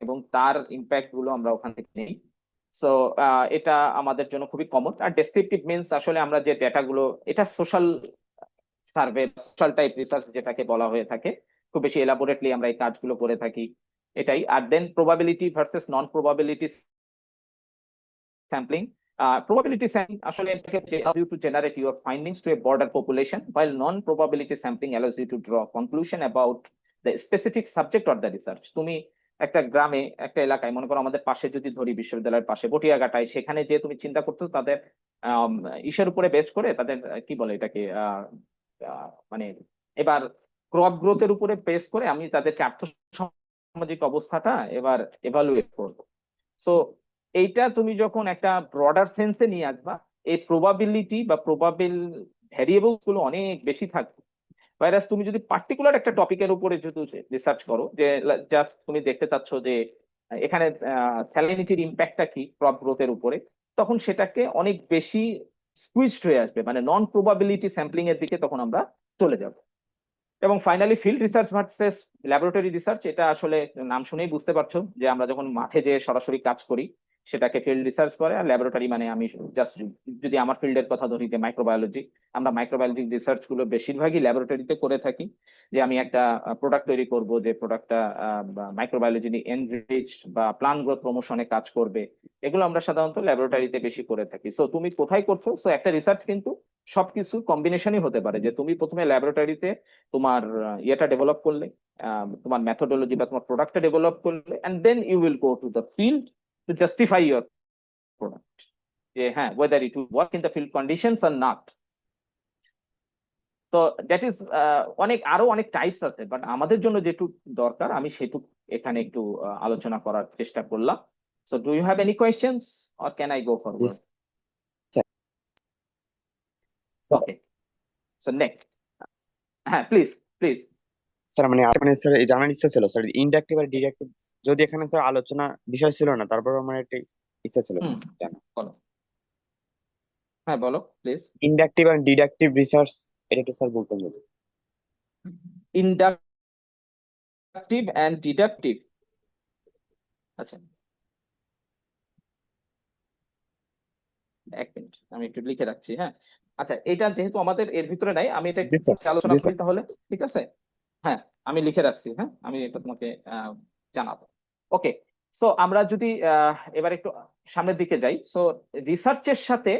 এবং তার ইম্প্যাক্ট গুলো আমরা ওখান থেকে নেই। সো এটা আমাদের জন্য খুবই কমন। আর ডেসক্রিপটিভ মিনস আসলে আমরা যে ডেটাগুলো, এটা social survey, social type research যেটাকে বলা হয়ে থাকে, খুব বেশি এলাবোরেটলি আমরা এই কাজগুলো করে থাকি, এটাই। আর then probability versus non probability sampling. probability sampling আসলে এটাকে allows you to generate your findings to a broader population, while non-probability sampling allows you to draw conclusion about the specific subject or the research. তুমি একটা গ্রামে, একটা এলাকায়, মনে করো আমাদের পাশে যদি ধরি, বিশ্ববিদ্যালয়ের পাশে বটিয়াঘাটায়, সেখানে যে তুমি চিন্তা করছো তাদের ইসের উপরে বেস করে, তাদের কি বলে এটাকে, মানে এবার ক্রপ গ্রোথের উপরে বেস করে আমি তাদেরকে আর্থসামাজিক অবস্থাটা এবার এভালুয়েট করবো। সো এইটা তুমি যখন একটা ব্রডার সেন্সে নিয়ে আসবা, এই প্রবাবিলিটি বা প্রবাবিল ভ্যারিয়েবল গুলো অনেক বেশি থাকবে। ভাইরাস তুমি যদি পার্টিকুলার একটা টপিকের উপরে যদি রিসার্চ করো, যে জাস্ট তুমি দেখতে চাচ্ছ যে এখানে স্যালিনিটির ইম্প্যাক্টটা কি ক্রপ গ্রোথের উপরে, তখন সেটাকে অনেক বেশি স্কুইজড হয়ে আসবে, মানে নন প্রবাবিলিটি স্যাম্পলিং এর দিকে তখন আমরা চলে যাব। এবং finally field research versus laboratory research, এটা আসলে নাম শুনেই বুঝতে পারছো যে আমরা যখন মাঠে যে সরাসরি কাজ করি সেটাকে ফিল্ড রিসার্চ করে। আর ল্যাবরেটরি মানে আমি জাস্ট যদি আমার ফিল্ডের কথা ধরি, যে মাইক্রোবায়োলজি, আমরা মাইক্রোবায়োলজি রিসার্চ গুলো বেশিরভাগই ল্যাবরেটরিতে করে থাকি। যে আমি একটা প্রোডাক্ট তৈরি করব, যে প্রোডাক্টটা মাইক্রোবায়োলজি এনরিচড বা প্লান্ট গ্রোথ প্রমোশনে কাজ করবে, এগুলো আমরা সাধারণত ল্যাবরেটরিতে বেশি করে থাকি। সো তুমি কোথায় করছো, সো একটা রিসার্চ কিন্তু সবকিছু কম্বিনেশনই হতে পারে, যে তুমি প্রথমে ল্যাবরেটরিতে তোমার ইয়েটা ডেভেলপ করলে, তোমার মেথোডোলজি বা তোমার প্রোডাক্টটা ডেভেলপ করলে, and then you will go to the field to justify your product, যে হ্যাঁ whether it will work in the field conditions or not. তো দ্যাট ইজ আরো অনেক টাইপস আছে, বাট আমাদের জন্য যেটুকু দরকার আমি সেটুকু এখানে একটু আলোচনা করার চেষ্টা করলাম। So do you have any questions or can I go forward? Okay, so next, হ্যাঁ প্লিজ প্লিজ। স্যার মানে স্যার এই জানার ইচ্ছা ছিল স্যার, ইনডাকটিভ আর ডিডাকটিভ যদি এখানে স্যার আলোচনা বিষয় ছিল না, তারপর আমার একটা ইচ্ছা ছিল জানা। বলো, হ্যাঁ বলো প্লিজ। ইনডাকটিভ আর ডিডাকটিভ রিসার্চ এটা একটু স্যার বলতেন যদি। ইন্ডাকটিভ অ্যান্ড ডিডাকটিভ, আচ্ছা এক মিনিট আমি একটু লিখে রাখছি। হ্যাঁ আচ্ছা, এটা যেহেতু আমাদের এর ভিতরে নাই, আমি এটা জি স্যার, একটু আলোচনা জি করি স্যার। তাহলে, ঠিক আছে? হ্যাঁ আমি লিখে রাখছি, হ্যাঁ আমি এটা তোমাকে জানাবো। ওকে, সো আমরা যদি এবার একটু সামনের দিকে যাই, সো রিসার্চের সাথে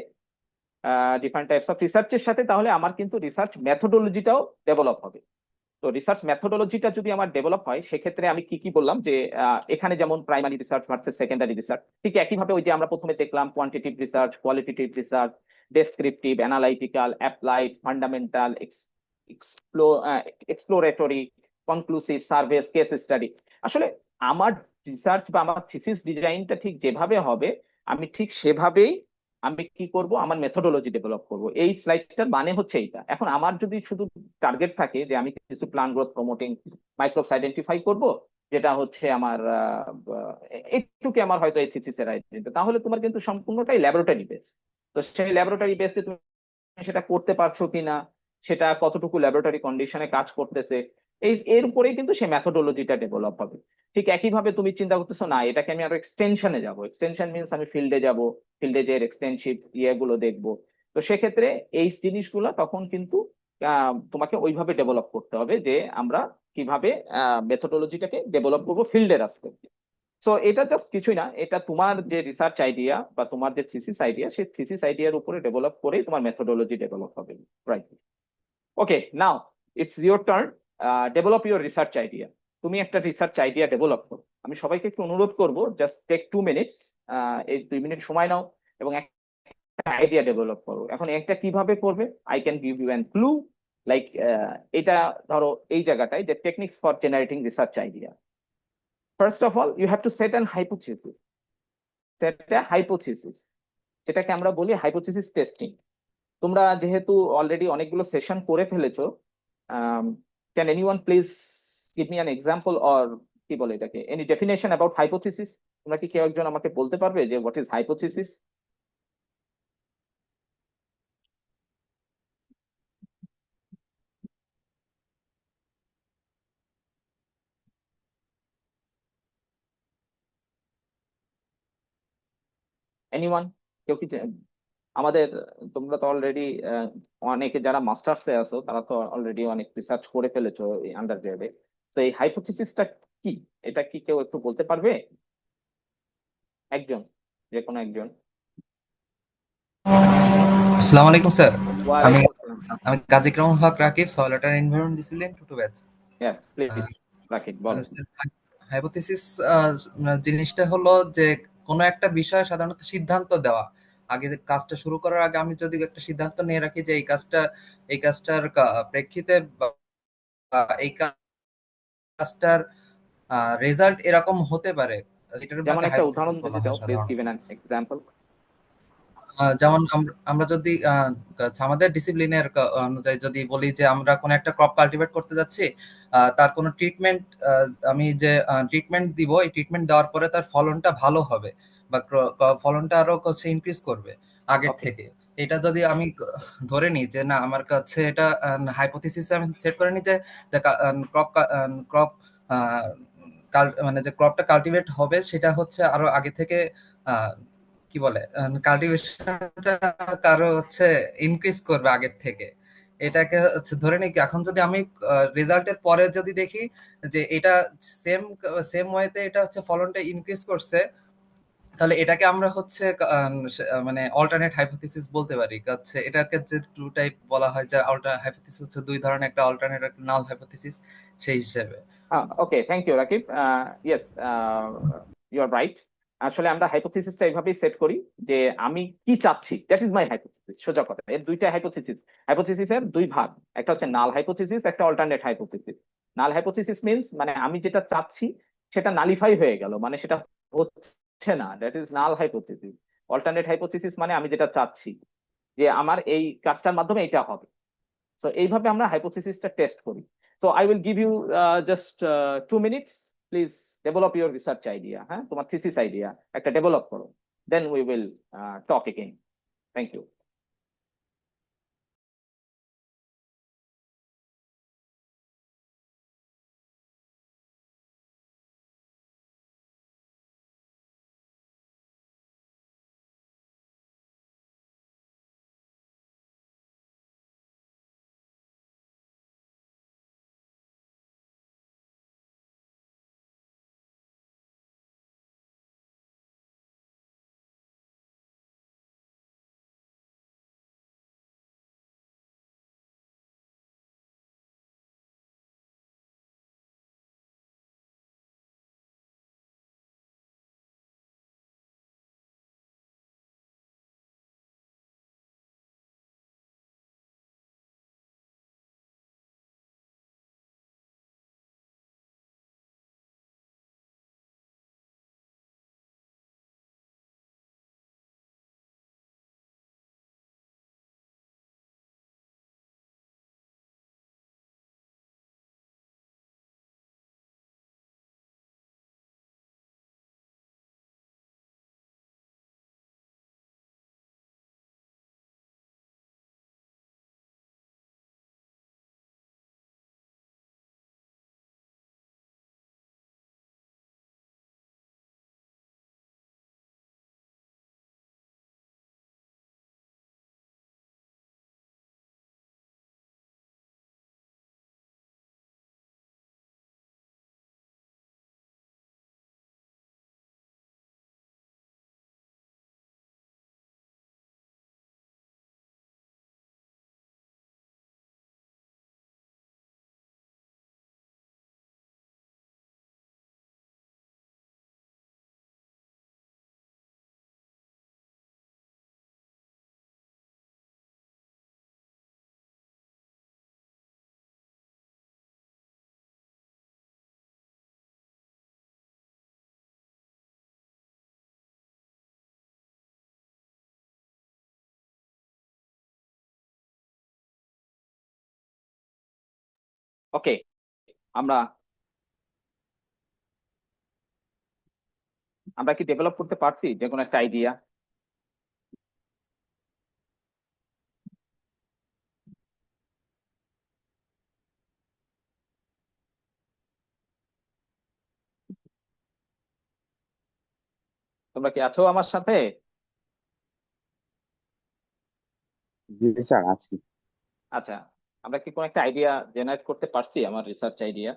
ডিফারেন্ট টাইপস অফ রিসার্চের সাথে তাহলে আমার কিন্তু রিসার্চ মেথোডোলজিটাও ডেভেলপ হবে। তো রিসার্চ মেথোডোলজিটা যদি আমার ডেভেলপ হয়, সেক্ষেত্রে আমি কি কি বললাম, যে এখানে যেমন primary research versus secondary research, ঠিক একইভাবে ওই যে আমরা প্রথমে দেখলাম quantitative research, qualitative research, descriptive, analytical, applied, fundamental, exploratory, conclusive, surface, case study. আসলে আমার রিসার্চ বা আমার থিসিস ডিজাইনটা ঠিক যেভাবে হবে, আমি ঠিক সেভাবেই আমি কি করব, আমার মেথোডোলজি ডেভেলপ করব। এই স্লাইডটার মানে হচ্ছে এইটা। এখন আমার যদি শুধু টার্গেট থাকে যে আমি কিছু plant growth promoting microbes identify করব, যেটা হচ্ছে আমার একটুকে আমার হয়তো এই থিসিসের আইডেন্টিটি, তাহলে তোমার কিন্তু সম্পূর্ণটাই ল্যাবরেটরি বেস। তো সেই ল্যাবরেটরি বেসে তুমি সেটা করতে পারছো কিনা, সেটা কতটুকু ল্যাবরেটরি কন্ডিশনে কাজ করতেছে, এর উপরেই কিন্তু সেই মেথোডোলজিটা ডেভেলপ হবে। ঠিক একইভাবে তুমি চিন্তা করতেছো, না এটাকে আমি আরো এক্সটেনশনে যাব, এক্সটেনশন মিনস আমি ফিল্ডে যাব, ফিল্ডে যে এক্সটেনসিভ ইয়েগুলো দেখবো, তো সেক্ষেত্রে এই জিনিসগুলো তখন কিন্তু তোমাকে ওইভাবে ডেভেলপ করতে হবে যে আমরা কিভাবে মেথোডোলজিটাকে ডেভেলপ করবো ফিল্ডের আসপেক্টে। সো এটা জাস্ট কিছুই না, এটা তোমার যে রিসার্চ আইডিয়া বা তোমার যে থিসিস আইডিয়া, সেই থিসিস আইডিয়ার উপরে ডেভেলপ করেই তোমার মেথোডোলজি ডেভেলপ হবে। Right? Okay, now it's your turn. Develop your research idea. তুমি একটা রিসার্চ আইডিয়া ডেভেলপ করো। আমি সবাইকে একটু অনুরোধ করবো, জাস্ট টেক 2 মিনিটস, এই 2 মিনিট সময় নাও এবং একটা আইডিয়া ডেভেলপ করো। এখন একটা কিভাবে করবে, I can give you an clue. Like এটা ধরো এই জায়গাটায় যে techniques for generating research idea. First of all you have to set an hypothesis. Set a hypothesis, যেটাকে আমরা বলি হাইপোথিসিস টেস্টিং। তোমরা যেহেতু অলরেডি অনেকগুলো সেশন করে ফেলেছো, can anyone please give me an example or কি বলে এটাকে, এনি ডেফিনেশন অ্যাবাউট হাইপোথিসিস? তোমরা কি কেউ একজন আমাকে বলতে পারবে যে হোয়াট ইজ হাইপোথিসিস? এনিওয়ান? কেউ কি আমাদের, তোমরা তো অলরেডি অনেকে যারা মাস্টার্সে আছো তারা তো অলরেডি অনেক রিসার্চ করে ফেলেছো এই আন্ডার গ্রেডে। তো এই হাইপোথিসিসটা কি, এটা কি কেউ একটু বলতে পারবে? একজন, যে কোনো একজন। আসসালামু আলাইকুম স্যার। আমি ওয়ালাইকুম আসসালাম। আমি Kazi Ikramul Haque Rakib, soil water environment discipline two batch. হ্যাঁ প্লিজ, রাকিব বলো। হাইপোথিসিস জিনিসটা হলো যে কোনো একটা বিষয়ে সাধারণত সিদ্ধান্ত দেওয়া। আগে কাজটা শুরু করার আগে আমি যদি একটা সিদ্ধান্ত নিয়ে রাখি যে এই কাজটার প্রেক্ষিতে বা এই কাজটার রেজাল্ট এরকম হতে পারে, এটার যেমন মধ্যে একটা উদাহরণ হাইপোথিসিস বলা যদি হয় দাও, প্লিজ গিভ সাধারণত। An example. যেমন আমরা যদি আমাদের ডিসিপ্লিনের অনুযায়ী যদি বলি যে আমরা কোনো একটা ক্রপ কাল্টিভেট করতে যাচ্ছি, তার কোনো ট্রিটমেন্ট, আমি যে ট্রিটমেন্ট দিব, এই ট্রিটমেন্ট দেওয়ার পরে তার ফলনটা ভালো হবে বা ফলনটা আরো ইনক্রিজ করবে আগের ওকে। থেকে। এটা যদি আমি ধরে নিই যে না, আমার কাছে এটা হাইপোথিসিস আমি সেট করে নিই যে ক্রপ ক্রপ মানে যে ক্রপটা কাল্টিভেট হবে সেটা হচ্ছে আরো আগে থেকে আহ, কি বলে কাল্টিভেশনটা কারো ইনক্রিজ করবে আগের থেকে। এটাকে ধরে নিই। এখন যদি আমি রেজাল্টের পরে যদি দেখি যে এটা সেম সেম ওয়েতে এটা ফলনটা ইনক্রিজ করছে, তাহলে এটাকে আমরা মানে অল্টারনেট হাইপোথিসিস বলতে পারি। এটাকে যে টু টাইপ বলা হয়, যে হাইপোথিসিস দুই ধরনের, একটা অল্টারনেট একটা নাল হাইপোথিসিস, সেই হিসেবে। Okay, thank you Rakib. Yes, you are right. আসলে আমরা হাইপোথিসিসটা এইভাবেই সেট করি যে আমি কি চাচ্ছি, দ্যাট ইজ মাই হাইপোথিসিস। সোজা কথা, এর দুইটা হাইপোথিসিস। হাইপোথিসিসের দুই ভাগ, একটা হচ্ছে নাল হাইপোথিসিস, একটা অল্টারনেট হাইপোথিসিস। নাল হাইপোথিসিস মিন্স মানে আমি যেটা চাচ্ছি সেটা নালিফাই হয়ে গেল, মানে সেটা হচ্ছে না, that is null hypothesis. Alternate hypothesis মানে আমি যেটা চাচ্ছি যে আমার এই কাজটার মাধ্যমে এটা হবে। তো এইভাবে আমরা হাইপোথিসিসটা টেস্ট করি। So I will give you just 2 minutes. Please develop your research idea. হ্যাঁ, তোমার থিসিস আইডিয়া একটা ডেভেলপ করো। Then we will talk again. Thank you. ওকে, আমরা আমরা কি ডেভেলপ করতে পারছি যে কোনো একটা আইডিয়া? তোমরা কি আছো আমার সাথে? জি স্যার আছি। আচ্ছা, আমরা কি কোনো একটা আইডিয়া জেনারেট করতে পারছি, আমার রিসার্চ আইডিয়া?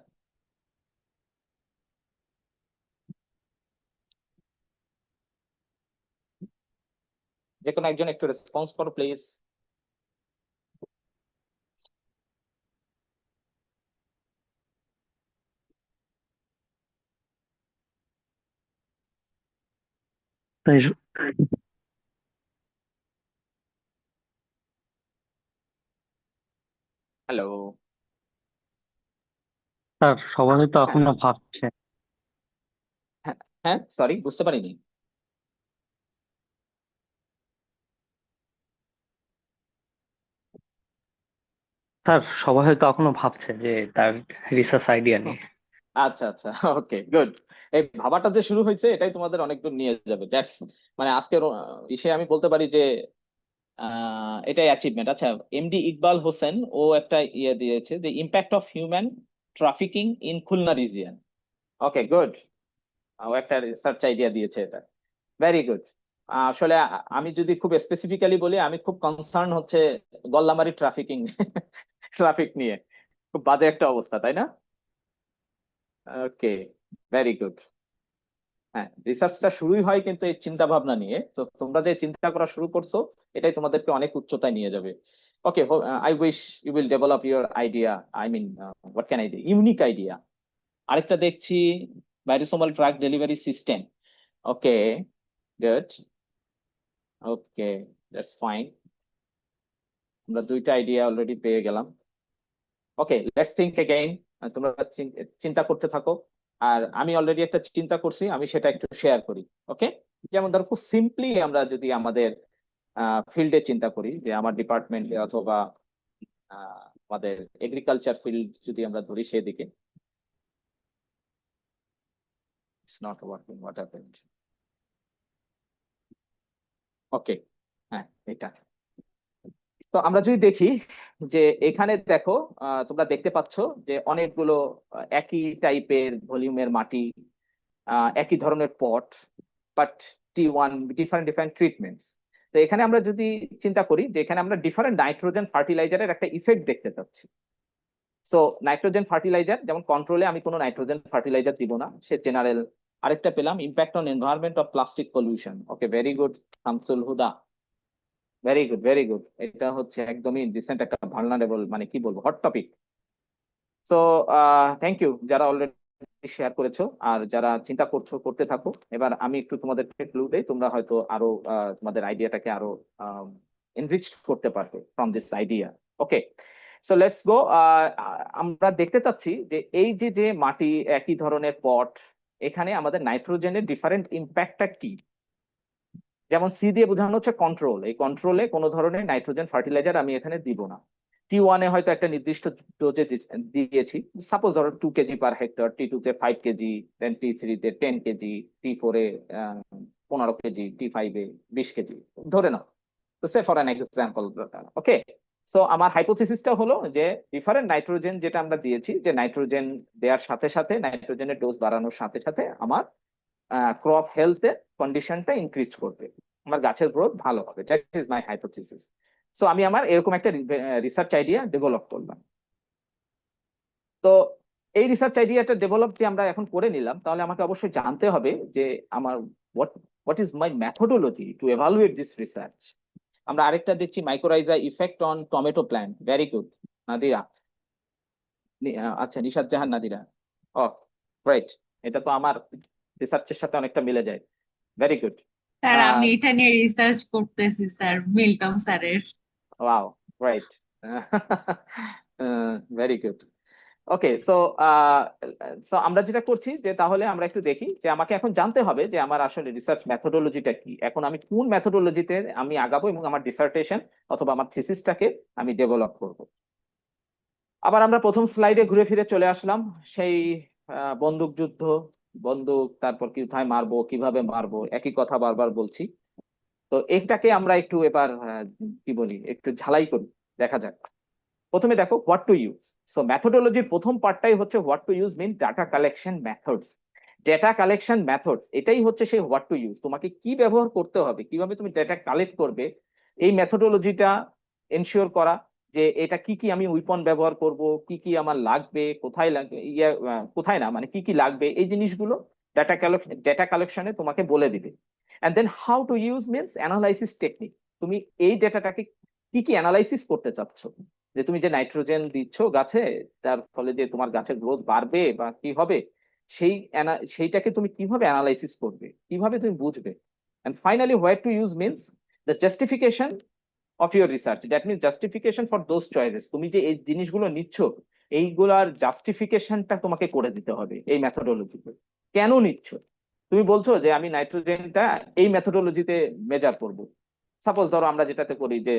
যে কোনো একজন একটু রেসপন্স করো প্লিজ। হ্যালো। স্যার সবাই তো হ্যাঁ, এখনো ভাবছে। হ্যাঁ, হ্যাঁ, সরি, বুঝতে পারিনি। স্যার সবাই হয়তো এখনো ভাবছে যে তার রিসার্চ আইডিয়া নিয়ে। আচ্ছা, আচ্ছা, ওকে, গুড। এই ভাবাটা যে শুরু হয়েছে এটাই তোমাদের অনেক দূর নিয়ে যাবে, দ্যাটস মানে আজকের ইসে আমি বলতে পারি যে এটাই অ্যাচিভমেন্ট। আচ্ছা, এমডি ইকবাল হোসেন ও একটা ইয়ে দিয়েছে, যে impact of human trafficking in Khulna region. Okay, good. ও একটা রিসার্চ আইডিয়া দিয়েছে, এটা ভেরি গুড। আসলে আমি যদি খুব স্পেসিফিক্যালি বলি, আমি খুব কনসার্ন হচ্ছে গল্লামারি ট্রাফিকিং ট্রাফিক নিয়ে। খুব বাজে একটা অবস্থা, তাই না? ওকে, ভেরি গুড। হ্যাঁ, রিসার্চটা শুরুই হয় কিন্তু এই চিন্তা ভাবনা নিয়ে, তো তোমরা যে চিন্তা করা শুরু করছো এটাই তোমাদেরকে অনেক উচ্চতায় নিয়ে যাবে। Okay, I wish you will develop your idea, I mean what can I do, unique idea. আরেকটা দেখছি, বাইরোসোমাল truck delivery system. Okay, good. Okay, that's fine. আমরা দুইটা আইডিয়া অলরেডি পেয়ে গেলাম। Okay, let's think again. তোমরা চিন্তা করতে থাকো, আর আমি অলরেডি একটা চিন্তা করছি, আমি সেটা একটু শেয়ার করি। ওকে, যেমন ধরো খুব সিম্পলি আমরা যদি আমাদের ফিল্ডে চিন্তা করি, যে আমার ডিপার্টমেন্টে অথবা আমাদের এগ্রিকালচার ফিল্ড যদি আমরা ধরি সেদিকে। It's not working, what happened? Okay, হ্যাঁ, এটা। তো আমরা যদি দেখি যে এখানে দেখো, তোমরা দেখতে পাচ্ছ যে অনেকগুলো একই টাইপের ভলিউমের মাটি, একই ধরনের pot, but T1 different different treatments. তো এখানে আমরা যদি চিন্তা করি যে এখানে আমরা ডিফারেন্ট নাইট্রোজেন ফার্টিলাইজারের একটা ইফেক্ট দেখতে পাচ্ছি। সো নাইট্রোজেন ফার্টিলাইজার, যেমন কন্ট্রোলে আমি কোনো নাইট্রোজেন ফার্টিলাইজার দিব না, সে জেনারেল। আরেকটা পেলাম, impact on environment of plastic pollution. Okay, very good Shamsul Huda, very good, very good. এটা হচ্ছে একদমই রিসেন্ট একটা ভালনারেবল, মানে কি বলবো, hot topic. So thank you যারা অলরেডি শেয়ার করেছো, আর যারা চিন্তা করছো করতে থাকো। এবার আমি একটু তোমাদেরকে ক্লু দেই, তোমরা হয়তো আরো তোমাদের আইডিয়াটাকে আরো এনরিচ করতে পারবে from this idea. Okay, so let's গো। আমরা দেখতে চাচ্ছি যে এই যে যে মাটি, একই ধরনের পট, এখানে আমাদের নাইট্রোজেনের ডিফারেন্ট ইম্প্যাক্টটা কি। যেমন সি দিয়ে বোঝানো হচ্ছে কন্ট্রোল, এই কন্ট্রোলে কোনো ধরনের নাইট্রোজেন ফার্টিলাইজার আমি এখানে দিব না। T1 হয়তো একটা নির্দিষ্ট ডোজে দিয়েছি, সাপোজ ধরো 2 কেজি পার হেক্টর, T2 তে 5 কেজি, দেন T3 তে 10 কেজি, T4 এ 15 কেজি, T5 এ 20 কেজি, ধরে নাও। তো say for an example. Okay, so আমার হাইপোথিসিসটা হলো যে ডিফারেন্ট নাইট্রোজেন যেটা আমরা দিয়েছি, যে নাইট্রোজেন দেওয়ার সাথে সাথে, নাইট্রোজেনের ডোজ বাড়ানোর সাথে সাথে আমার ক্রপ হেলথের কন্ডিশনটা ইনক্রিজ করবে, আমার গাছের গ্রোথ ভালো হবে। That is my hypothesis. So আমি আমার এরকম একটা রিসার্চ আইডিয়া ডেভেলপ করলাম। তো এই রিসার্চ আইডিয়াটা ডেভেলপ যে আমরা এখন করে নিলাম, তাহলে আমাকে অবশ্যই জানতে হবে যে আমার what what is my methodology to evaluate this research. আমরা আরেকটা দেখছি, mycorrhiza effect on tomato plant. Very good, Nadira. আচ্ছা, নিশাত জাহান নাদিরা। Oh, right. এটা তো আমার রিসার্চের সাথে অনেকটা মিলে যায়। Very good. স্যার আমি এটা নিয়ে রিসার্চ করতেছি স্যার, মিল্টন স্যারের। Wow, right. Very good. Okay, so so আমরা যেটা করছি যে তাহলে আমরা একটু দেখি যে আমাকে এখন জানতে হবে যে আমার আসলে রিসার্চ মেথোডোলজিটা কি, এখন আমি কোন মেথোডোলজিতে আমি আগাবো এবং আমার ডিসার্টেশন অথবা আমার থিসিসটাকে আমি ডেভেলপ করব। আবার আমরা প্রথম স্লাইডে ঘুরে ফিরে চলে আসলাম, সেই বন্দুক যুদ্ধ, বন্দুক, তারপর কোথায় মারবো, কিভাবে মারবো, একই কথা বারবার বলছি। তো এটাকে আমরা একটু এবার কি বলি, একটু ঝালাই করি, দেখা যাক। প্রথমে দেখো হোয়াট টু ইউজ। সো মেথোডোলজির প্রথম পার্টটাই হচ্ছে what to use mean data collection methods. Data collection methods এটাই হচ্ছে সেই হোয়াট টু ইউজ। তোমাকে কি ব্যবহার করতে হবে, কিভাবে তুমি ডেটা কালেক্ট করবে, এই মেথোডোলজিটা এনশিওর করা যে এটা কি কি আমি উইপন ব্যবহার করব, কি কি আমার লাগবে, কোথায় লাগবে, কোথায় না, মানে কি কি লাগবে, এই জিনিসগুলো ডেটা কালেকশনে তোমাকে বলে দিবে। And then how to use means analysis technique. তুমি এই ডেটাটাকে কি কি অ্যানালাইসিস করতে চাচ্ছ, যে তুমি যে নাইট্রোজেন দিচ্ছ গাছে, তার ফলে যে তোমার গাছের গ্রোথ বাড়বে বা কি হবে, সেইটাকে তুমি কিভাবে অ্যানালাইসিস করবে, কিভাবে তুমি বুঝবে। And finally what to use means the justification of your research, that means justification for those choices. তুমি যে এই জিনিসগুলো নিচ্ছ, এইগুলার জাস্টিফিকেশনটা তোমাকে করে দিতে হবে এই মেথোডোলজিতে। কেন নিচ্ছ? তুমি বলছো যে আমি নাইট্রোজেনটা এই মেথোডোলজিতে মেজার করব। সাপোজ ধরো আমরা যেটাতে করি যে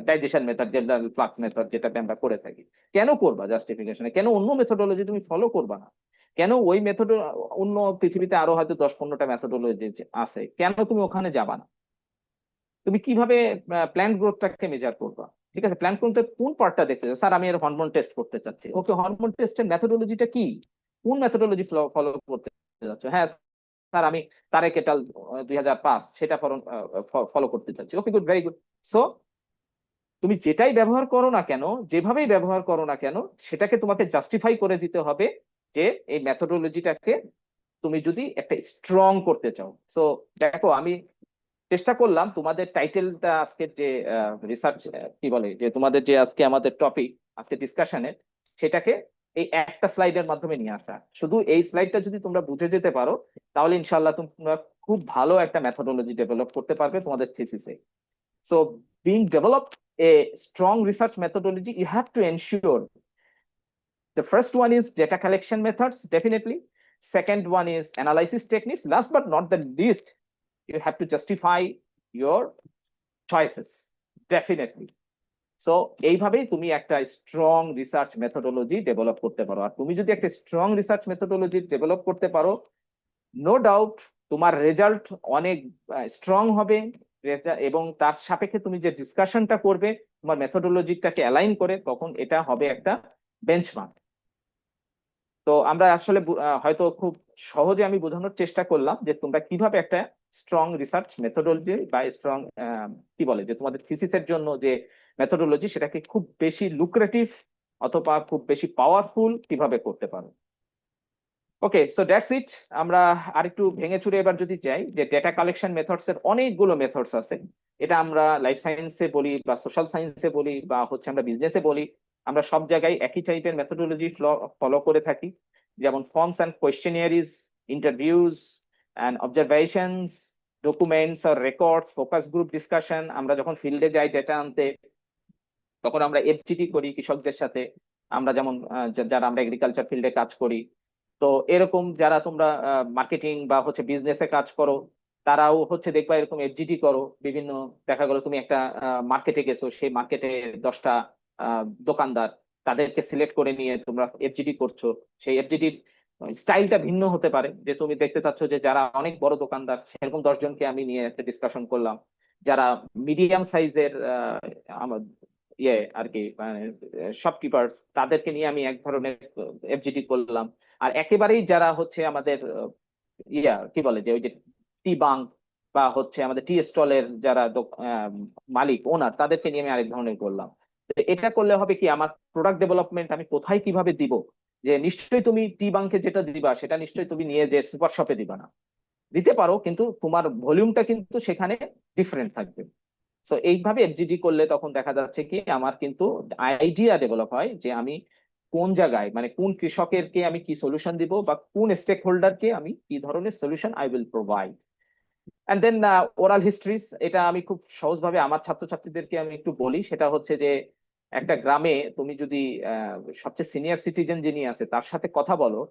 digestion method, general flux method, যেটাতে আমরা করে থাকি। কেন করবা জাস্টিফিকেশনে? কেন অন্য মেথোডোলজি তুমি ফলো করবা না? কেন ওই মেথড, অন্য পৃথিবীতে আরো হয়তো 10-15টা মেথোডোলজি আছে, কেন তুমি ওখানে যাবা না? তুমি কিভাবে প্ল্যান্ট গ্রোথটাকে মেজার করবা? ঠিক আছে, প্ল্যান্ট গ্রোথের কোন পার্টটা দেখতে চাচ্ছ? স্যার আমি এর হরমোন টেস্ট করতে চাচ্ছি। ওকে, হরমোন টেস্টের মেথোডোলজিটা কি? কোন মেথোডোলজি ফলো করতে চাচ্ছ? হ্যাঁ স্যার আমি তারেক এটাল 2005 সেটা ফলো করতে চাচ্ছি। ওকে, গুড, ভেরি গুড। সো তুমি যেটাই ব্যবহার করো না কেন, যেভাবেই ব্যবহার করো না কেন, সেটাকে তোমাকে জাস্টিফাই করে দিতে হবে যে এই মেথোডোলজিটাকে তুমি যদি একটা স্ট্রং করতে চাও। সো দেখো, আমি চেষ্টা করলাম তোমাদের টাইটেলটা আজকের যে রিসার্চ কি বলে, যে তোমাদের যে আজকে আমাদের টপিক, আজকে ডিসকাশনের, সেটাকে এই একটা স্লাইডের মাধ্যমে নিয়ে আসা। শুধু এই স্লাইডটা যদি তোমরা বুঝে যেতে পারো, তাহলে ইনশাল্লাহ তোমরা খুব ভালো একটা মেথোডোলজি ডেভেলপ করতে পারবে তোমাদের থিসিসে। So being develop a strong research methodology, you have to ensure the first one is data collection methods, definitely. Second one is analysis techniques. Last but not the least, you have to justify your choices, definitely. So এইভাবেই তুমি একটা strong research methodology develop করতে পারো। আর তুমি যদি একটা strong research methodology develop করতে পারো, নো ডাউট তোমার রেজাল্ট অনেক স্ট্রং হবে। এবং তার সাপেক্ষে তুমি যে ডিসকাশনটা করবে তোমার মেথোডোলজিটাকে অ্যালাইন করে, তখন এটা হবে একটা বেঞ্চমার্ক। তো আমরা আসলে হয়তো খুব সহজে আমি বোঝানোর চেষ্টা করলাম যে তোমরা কিভাবে একটা স্ট্রং রিসার্চ মেথোডোলজি বা স্ট্রং কি বলে, যে তোমাদের থিসিসের জন্য যে মেথোডোলজি, সেটাকে খুব বেশি লুক্রেটিভ অথবা খুব বেশি পাওয়ারফুল কিভাবে করতে পারো। ওকে, সো দ্যাটস ইট। আমরা আরেকটু ভেঙে চুরে এবার যদি যাই, যে ডেটা কালেকশন মেথডস এর অনেকগুলো মেথডস আছে। এটা আমরা লাইফ সায়েন্সে বলি বা সোশ্যাল সায়েন্সে বলি বা হচ্ছে আমরা বিজনেসে বলি, আমরা সব জায়গায় একই টাইপের মেথোডোলজি ফলো করে থাকি। যেমন forms and questionnaires, interviews and observations, documents আর রেকর্ড, ফোকাস গ্রুপ ডিসকাশন। আমরা যখন ফিল্ডে যাই ডেটা আনতে, তখন আমরা এফজিডি করি কৃষকদের সাথে। আমরা যেমন যারা আমরা এগ্রিকালচার ফিল্ডে কাজ করি, তো এরকম যারা তোমরা মার্কেটিং বা হচ্ছে বিজনেসে কাজ করো, তারাও হচ্ছে দেখবা এরকম এফজিডি করো। বিভিন্ন দেখা গেলো তুমি একটা মার্কেটে গেছো, সেই মার্কেটে 10টা দোকানদার, তাদেরকে সিলেক্ট করে নিয়ে তোমরা এফজিডি করছো। সেই এফজিডির স্টাইলটা ভিন্ন হতে পারে, যে তুমি দেখতে চাচ্ছ যে যারা অনেক বড় দোকানদার, সেরকম 10 জনকে আমি নিয়ে একটা ডিসকাশন করলাম। যারা মিডিয়াম সাইজের ইয়ে আর কি, মানে শপকিপার, তাদেরকে নিয়ে আমি এক ধরনের এফজিডি করলাম। আর একেবারেই যারা হচ্ছে আমাদের কি বলে, যে ওই যে টি বাঙ্ক বা হচ্ছে আমাদের টি স্টলের যারা মালিক, ওনার, তাদেরকে নিয়ে আমি আরেক ধরনের করলাম। তো এটা করলে হবে কি, আমার প্রোডাক্ট ডেভেলপমেন্ট আমি কোথায় কিভাবে দিব, যে নিশ্চয়ই তুমি টি বাঙ্কে যেটা দিবা সেটা নিশ্চয়ই তুমি নিয়ে যে সুপার শপে দিবা না। দিতে পারো, কিন্তু তোমার ভলিউমটা কিন্তু সেখানে ডিফারেন্ট থাকবে। সো এইভাবে এফজিডি করলে তখন দেখা যাচ্ছে কি আমার কিন্তু আইডিয়া ডেভেলপ হয় যে আমি কোন জায়গায়, মানে কোন কৃষকেরকে আমি কি সলিউশন দিব, বা কোন স্টেক হোল্ডারকে আমি কি ধরনের solution I will provide. And then oral histories, এটা আমি খুব সহজভাবে আমার ছাত্রছাত্রীদেরকে আমি একটু বলি। সেটা হচ্ছে যে একটা গ্রামে তুমি যদি সবচেয়ে সিনিয়র সিটিজেন যিনি আছে তার সাথে কথা বলো,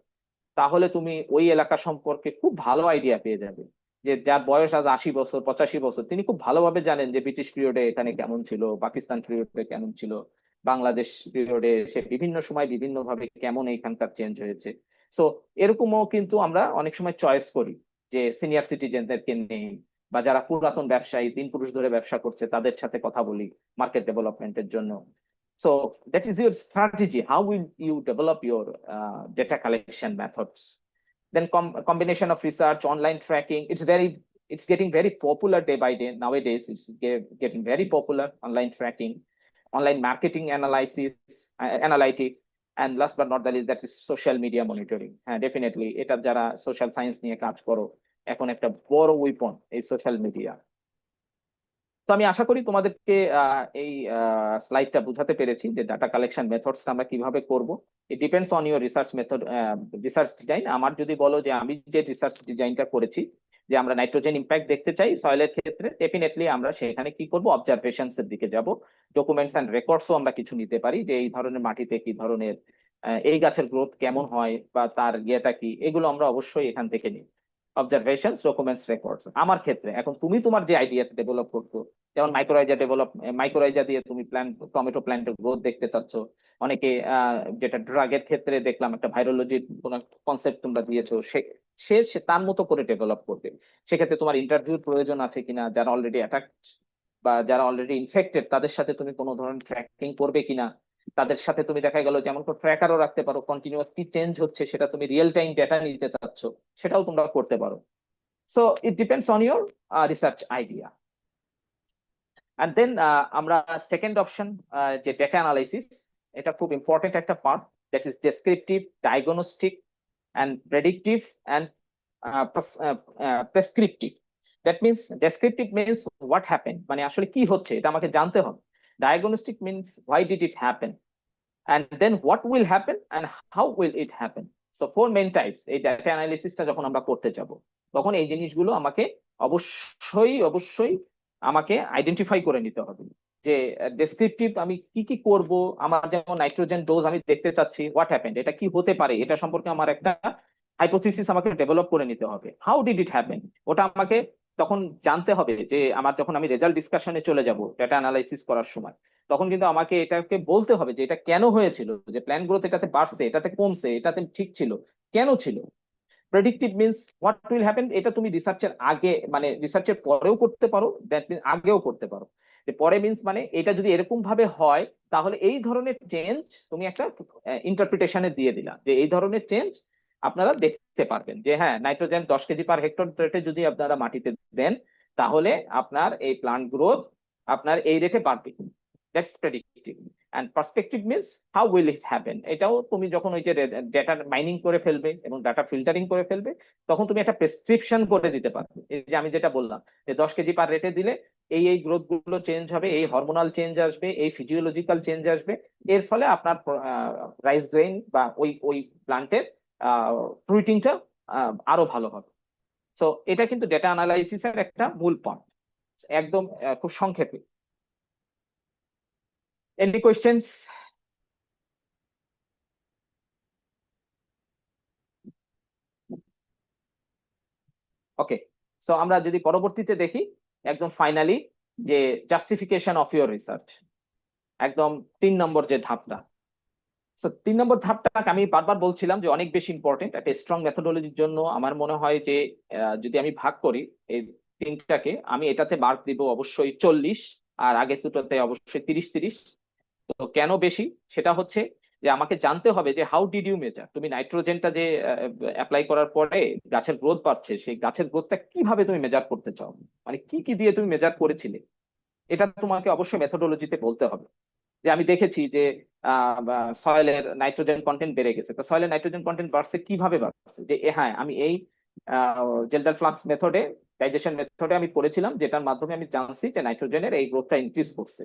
তাহলে তুমি ওই এলাকা সম্পর্কে খুব ভালো আইডিয়া পেয়ে যাবে। যে যার বয়স আজ 80 বছর, 85 বছর, তিনি খুব ভালোভাবে জানেন যে ব্রিটিশ পিরিয়ডে এখানে কেমন ছিল, পাকিস্তান পিরিয়ডে কেমন ছিল, বাংলাদেশ পিরিয়ডে সে বিভিন্ন সময় বিভিন্ন ভাবে কেমন এইখানকার চেঞ্জ হয়েছে। সো এরকমও কিন্তু আমরা অনেক সময় চয়েস করি যে সিনিয়র সিটিজেনদেরকে নেই, বা যারা পুরাতন ব্যবসায়ী 3 পুরুষ ধরে ব্যবসা করছে তাদের সাথে কথা বলি মার্কেট ডেভেলপমেন্টের জন্য। So that is your strategy, how will you develop your data collection methods. Then combination of research, online tracking, it's getting very popular day by day nowadays. It's getting very popular, online tracking, online marketing analysis, analytics, and last but not the least, that is social media monitoring. Definitely এটা যারা social science নিয়ে কাজ করো, এখন একটা বড় weapon এই social media. তো আমি আশা করি তোমাদেরকে এই স্লাইডটা বুঝাতে পেরেছি যে ডাটা কালেকশন মেথডস আমরা কিভাবে করব। ইট depends on your research method, research design. আমার যদি বলো যে আমি যে রিসার্চ ডিজাইনটা করেছি, যে আমরা নাইট্রোজেন ইম্প্যাক্ট দেখতে চাই সয়েলের ক্ষেত্রে, ডেফিনেটলি আমরা সেখানে কি করব, অবজারভেশনস এর দিকে যাব। ডকুমেন্টস এন্ড রেকর্ডসও আমরা কিছু নিতে পারি, যে এই ধরনের মাটিতে কি ধরনের এই গাছের গ্রোথ কেমন হয় বা তার ইয়েটা কি, এগুলো আমরা অবশ্যই এখান থেকে নিই। Observations, documents, records. আমার ক্ষেত্রে এখন তুমি তোমার যে আইডিয়া ডেভেলপ করছো, যেমন মাইক্রোরাইজা দিয়ে তুমি টমেটো প্ল্যান্টের গ্রোথ দেখতে চাচ্ছ। অনেকে যেটা ড্রাগের ক্ষেত্রে দেখলাম একটা ভাইরোলজির কোন কনসেপ্ট তোমরা দিয়েছো, সে তার মতো করে ডেভেলপ করবে। সেক্ষেত্রে তোমার ইন্টারভিউর প্রয়োজন আছে কিনা, যারা অলরেডি অ্যাটাক বা যারা অলরেডি ইনফেক্টেড তাদের সাথে তুমি কোনো ধরনের ট্র্যাকিং করবে কিনা, তাদের সাথে তুমি দেখা গেল যেমন ট্র্যাকারও রাখতে পারো, কন্টিনিউয়াস কি চেঞ্জ হচ্ছে সেটা তুমি রিয়েল টাইম ডেটা নিতে চাচ্ছ, সেটাও তোমরা করতে পারো। So it depends on your research idea. And then আমরা সেকেন্ড অপশন যে ডেটা অ্যানালাইসিস, এটা খুব ইম্পর্টেন্ট একটা part, that is descriptive, diagnostic, and predictive, and prescriptive. That means descriptive means what happen, মানে আসলে কি হচ্ছে এটা আমাকে জানতে হবে। Diagnostic means why did it happen, and then what will happen and how will it happen. So 4 main types এই data অ্যানালিসিসটা যখন আমরা করতে যাব, তখন এই জিনিসগুলো আমাকে অবশ্যই আমাকে আইডেন্টিফাই করে নিতে হবে। যে ডেসক্রিপটিভ আমি কি কি করব, আমার যেমন নাইট্রোজেন ডোজ আমি দেখতে চাচ্ছি, হোয়াট হ্যাপেন্ড, এটা কি হতে পারে, এটা সম্পর্কে আমার একটা হাইপোথিসিস আমাকে ডেভেলপ করে নিতে হবে। হাউ ডিড ইট হ্যাপেন, ওটা আমাকে তখন জানতে হবে। যে আমার যখন আমি রেজাল্ট ডিসকাশনে চলে যাব ডাটা অ্যানালাইসিস করার সময়, তখন কিন্তু আমাকে এটাকে বলতে হবে যে এটা কেন হয়েছিল, যে প্ল্যান গ্রোথ এটাতে বাড়ছে, এটাতে কমছে, এটাতে ঠিক ছিল, কেন ছিল। Predictive means what will happen, এটা তুমি রিসার্চের আগে মানে রিসার্চের পরেও করতে পারো, দ্যাট মিনস আগেও করতে পারো। যে পরে মিনস মানে এটা যদি এরকম ভাবে হয়, তাহলে এই ধরনের চেঞ্জ তুমি একটা ইন্টারপ্রিটেশনে দিয়ে দিলা, যে এই ধরনের চেঞ্জ আপনারা দেখতে পারবেন। যে হ্যাঁ, নাইট্রোজেন 10 কেজি/হেক্টর রেটে যদি আপনারা মাটিতে দেন, তাহলে আপনার এই প্লান্ট গ্রোথ আপনার এই রেটে বাড়বে। That's predictive. And perspective means how will it happen, এটাও তুমি যখন ওই যে ডেটা মাইনিং করে ফেলবে এবং ডাটা ফিল্টারিং করে ফেলবে, তখন তুমি একটা প্রেসক্রিপশন করে দিতে পারবে। এই যে আমি যেটা বললাম, যে 10 কেজি/রেটে দিলে এই গ্রোথ গুলো চেঞ্জ হবে, এই হরমোনাল চেঞ্জ আসবে, এই ফিজিওলজিক্যাল চেঞ্জ আসবে, এর ফলে আপনার রাইস গ্রেইন বা ওই প্লান্টের ফ্রুইটিংটা আরো ভালো হবে। তো এটা কিন্তু ডেটা অ্যানালাইসিসের একটা মূল পয়েন্ট, একদম খুব সংক্ষেপে। Any questions? ওকে, সো আমরা যদি পরবর্তীতে দেখি, একদম ফাইনালি যে জাস্টিফিকেশন অফ ইউর রিসার্চ, একদম 3 নম্বর যে ধাপটা। সো 3 নম্বর ধাপটা আমি বারবার বলছিলাম যে অনেক বেশি ইম্পর্টেন্ট একটা স্ট্রং মেথোডোলজির জন্য। আমার মনে হয় যে যদি আমি ভাগ করি এই তিনটাকে, আমি এটাতে মার্ক দিব অবশ্যই 40, আর আগে দুটোতে অবশ্যই 30-30। তো কেন বেশি, সেটা হচ্ছে যে আমাকে জানতে হবে যে হাউ ডিড ইউ মেজার, তুমি নাইট্রোজেনটা যে অ্যাপ্লাই করার পরে গাছের গ্রোথ বাড়ছে, সেই গাছের গ্রোথটা কিভাবে তুমি মেজার করতে চাও, মানে কি কি দিয়ে তুমি মেজার করেছিলে, এটা তোমাকে অবশ্যই মেথোডোলজিতে বলতে হবে। যে আমি দেখেছি যে সয়েলের নাইট্রোজেন কন্টেন্ট বেড়ে গেছে, তো সয়েলের নাইট্রোজেন কন্টেন্ট বাড়ছে কিভাবে বাড়ছে, যে হ্যাঁ আমি এই জেলডাল ফ্লাক্স মেথডে, ডাইজেশন মেথডে আমি করেছিলাম, যেটার মাধ্যমে আমি জানছি যে নাইট্রোজেনের এই গ্রোথটা ইনক্রিজ করছে।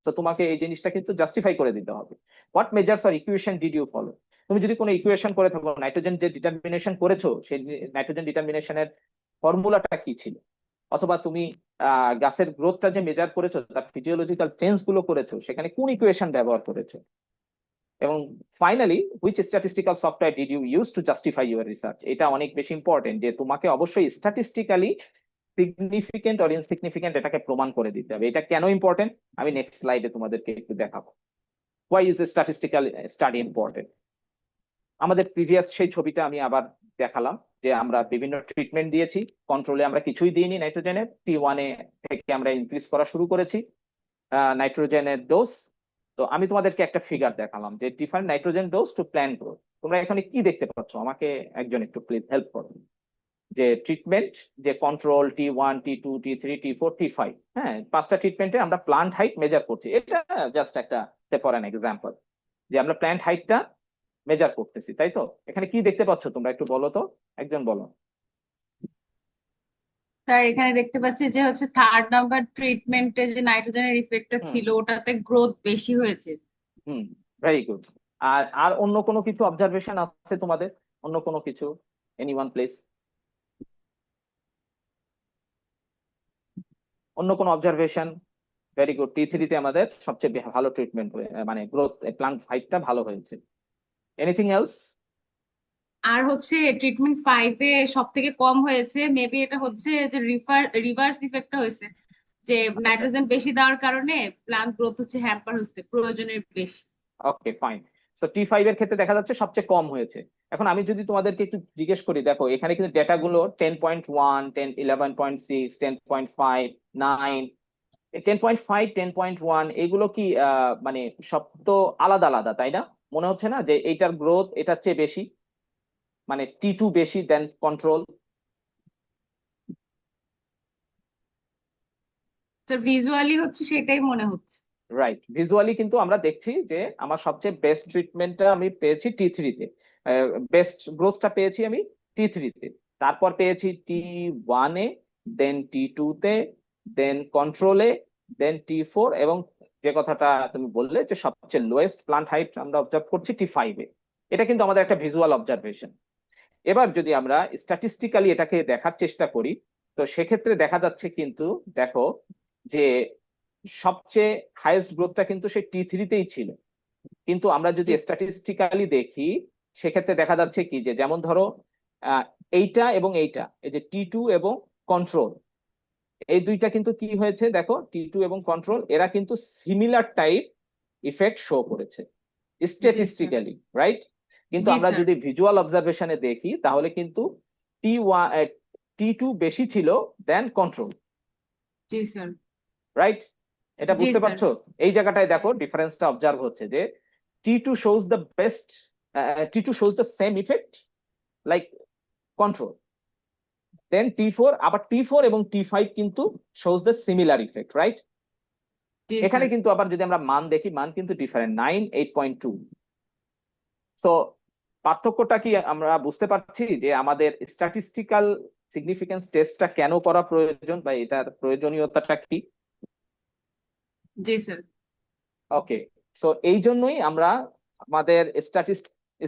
তো তোমাকে এই জিনিসটা কিন্তু জাস্টিফাই করে দিতে হবে। What measures or equation did you follow, তুমি যদি কোনো ইকুয়েশন করে থাকো, নাইট্রোজেন যে ডিটারমিনেশন করেছো, সেই নাইট্রোজেন ডিটারমিনেশনের ফর্মুলাটা কি ছিল, অথবা তুমি গাছের গ্রোথটা যে মেজার করেছো তার ফিজিওলজিক্যাল চেঞ্জ গুলো করেছো, সেখানে কোন ইকুয়েশন ব্যবহার করেছো, এবং finally which statistical software did you use to justify your research. এটা অনেক বেশি ইম্পর্টেন্ট, যে তোমাকে অবশ্যই স্ট্যাটিস্টিক্যালি সিগনিফিকেন্ট অর ইনসিগনিফিকেন্ট এটাকে প্রমাণ করে দিতে হবে। এটা কেন ইম্পর্টেন্ট আমি নেক্সট স্লাইডে তোমাদেরকে একটু দেখাবো। why is a statistical study important? আমাদের প্রিভিয়াস সেই ছবিটা আমি আবার দেখালাম যে আমরা বিভিন্ন ট্রিটমেন্ট দিয়েছি, কন্ট্রোলে আমরা কিছুই দিইনি, নাইট্রোজেনের T1 থেকে আমরা ইনক্রিজ করা শুরু করেছি নাইট্রোজেনের ডোজ। তো আমি তোমাদেরকে একটা ফিগার দেখালাম যে different nitrogen dose to plant growth. তোমরা এখানে কি দেখতে পাচ্ছ? আমাকে একজন একটু প্লিজ হেল্প করো। যে ট্রিটমেন্ট, যে control T1, T2, T3, T4, T5, হ্যাঁ, 5টা ট্রিটমেন্টে আমরা প্লান্ট হাইট মেজার করছি। এটা জাস্ট একটা ফর অ্যান এক্সাম্পল যে আমরা প্ল্যান্ট হাইটটা মেজার করতেছি, তাই তো? এখানে কি দেখতে পাচ্ছ তোমরা একটু বলো তো, একজন বলো। স্যার এখানে দেখতে পাচ্ছি যে হচ্ছে থার্ড নাম্বার ট্রিটমেন্টে যে নাইট্রোজেনের ইফেক্টটা হুম ছিল ওটাতে গ্রোথ বেশি হয়েছে। হুম, ভেরি গুড। আর আর অন্য কোনো কিছু অবজারভেশন আছে তোমাদের? অন্য কোনো কিছু? Anyone please? অন্য কোনো অবজারভেশন? ভেরি গুড, T3 তে আমাদের সবচেয়ে ভালো ট্রিটমেন্ট মানে গ্রোথ প্লান্ট হাইটটা ভালো হয়েছে। Anything else? আর হচ্ছে ট্রিটমেন্ট 5-এ সব থেকে কম হয়েছে, মেবি এটা হচ্ছে যে রিভার্স ইফেক্টটা হয়েছে, যে নাইট্রোজেন বেশি দেওয়ার কারণে প্লান্ট গ্রোথ হচ্ছে হ্যাম্পার হচ্ছে প্রয়োজনের বেশি। Okay fine. সো T5 এর ক্ষেত্রে দেখা যাচ্ছে সবচেয়ে কম হয়েছে। এখন আমি যদি তোমাদেরকে একটু জিজ্ঞেস করি, দেখো এখানে কিন্তু ডেটাগুলো 10.1, 11.6, 10.5, 9, 10.5, 10.1 এগুলো কি মানে সব তো আলাদা আলাদা, তাই না? মনে হচ্ছে না যে এইটার গ্রোথ এটার চেয়ে বেশি, মানে T2 বেশি দেন কন্ট্রোল? তো ভিজুয়ালি হচ্ছে সেটাই মনে হচ্ছে। রাইট, ভিজুয়ালি কিন্তু আমরা দেখছি যে আমার সবচেয়ে বেস্ট ট্রিটমেন্টটা আমি পেয়েছি T3 তে, বেস্ট গ্রোথটা পেয়েছি আমি T3 তে, তারপর পেয়েছি T1 এ, দেন T2 তে, দেন কন্ট্রোলে, দেন T4, এবং যে কথাটা তুমি বললে যে সবচেয়ে লোয়েস্ট প্লান্ট হাইট আমরা অবজার্ভ করছি T5 এ। এটা কিন্তু আমাদের একটা ভিজুয়াল অবজারভেশন। এবার যদি আমরা স্ট্যাটিস্টিক্যালি এটাকে দেখার চেষ্টা করি, তো সেক্ষেত্রে দেখা যাচ্ছে কিন্তু, দেখো যে সবচেয়ে হাইয়েস্ট গ্রোথটা কিন্তু সেই T3 তেই ছিল। কিন্তু আমরা যদি Yes. স্ট্যাটিস্টিক্যালি দেখি, সেক্ষেত্রে দেখা যাচ্ছে কি যে, যেমন ধরো এইটা এবং এইটা, এই যে T2 এবং কন্ট্রোল, এই দুইটা কিন্তু কি হয়েছে দেখো, T2 এবং কন্ট্রোল এরা কিন্তু সিমিলার টাইপ ইফেক্ট শো করেছে জি স্যার। Statistically, right? কিন্তু জি আমরা স্যার। যদি ভিজুয়াল অবজারভেশনে দেখি তাহলে কিন্তু T2 বেশি ছিল দেন কন্ট্রোল, জি স্যার। রাইট? এটা জি বুঝতে স্যার। পারছো? এই জায়গাটায় দেখো ডিফারেন্সটা অবজার্ভ হচ্ছে যে T2 shows the best, T2 shows the same effect like control, then T4, আবার T4 এবং T5 কিন্তু shows the similar effect, right? জি এখানে স্যার। কিন্তু আবার যদি আমরা মান দেখি, মান কিন্তু ডিফারেন্ট, 9, 8.2। সো পার্থক্যটা কি আমরা বুঝতে পারছি যে আমাদের স্ট্যাটিস্টিক্যাল সিগনিফিকেন্স টেস্টটা কেন করা প্রয়োজন, বা এটার প্রয়োজনীয়তাটা কি? জি স্যার। ওকে, সো এই জন্যই আমরা আমাদের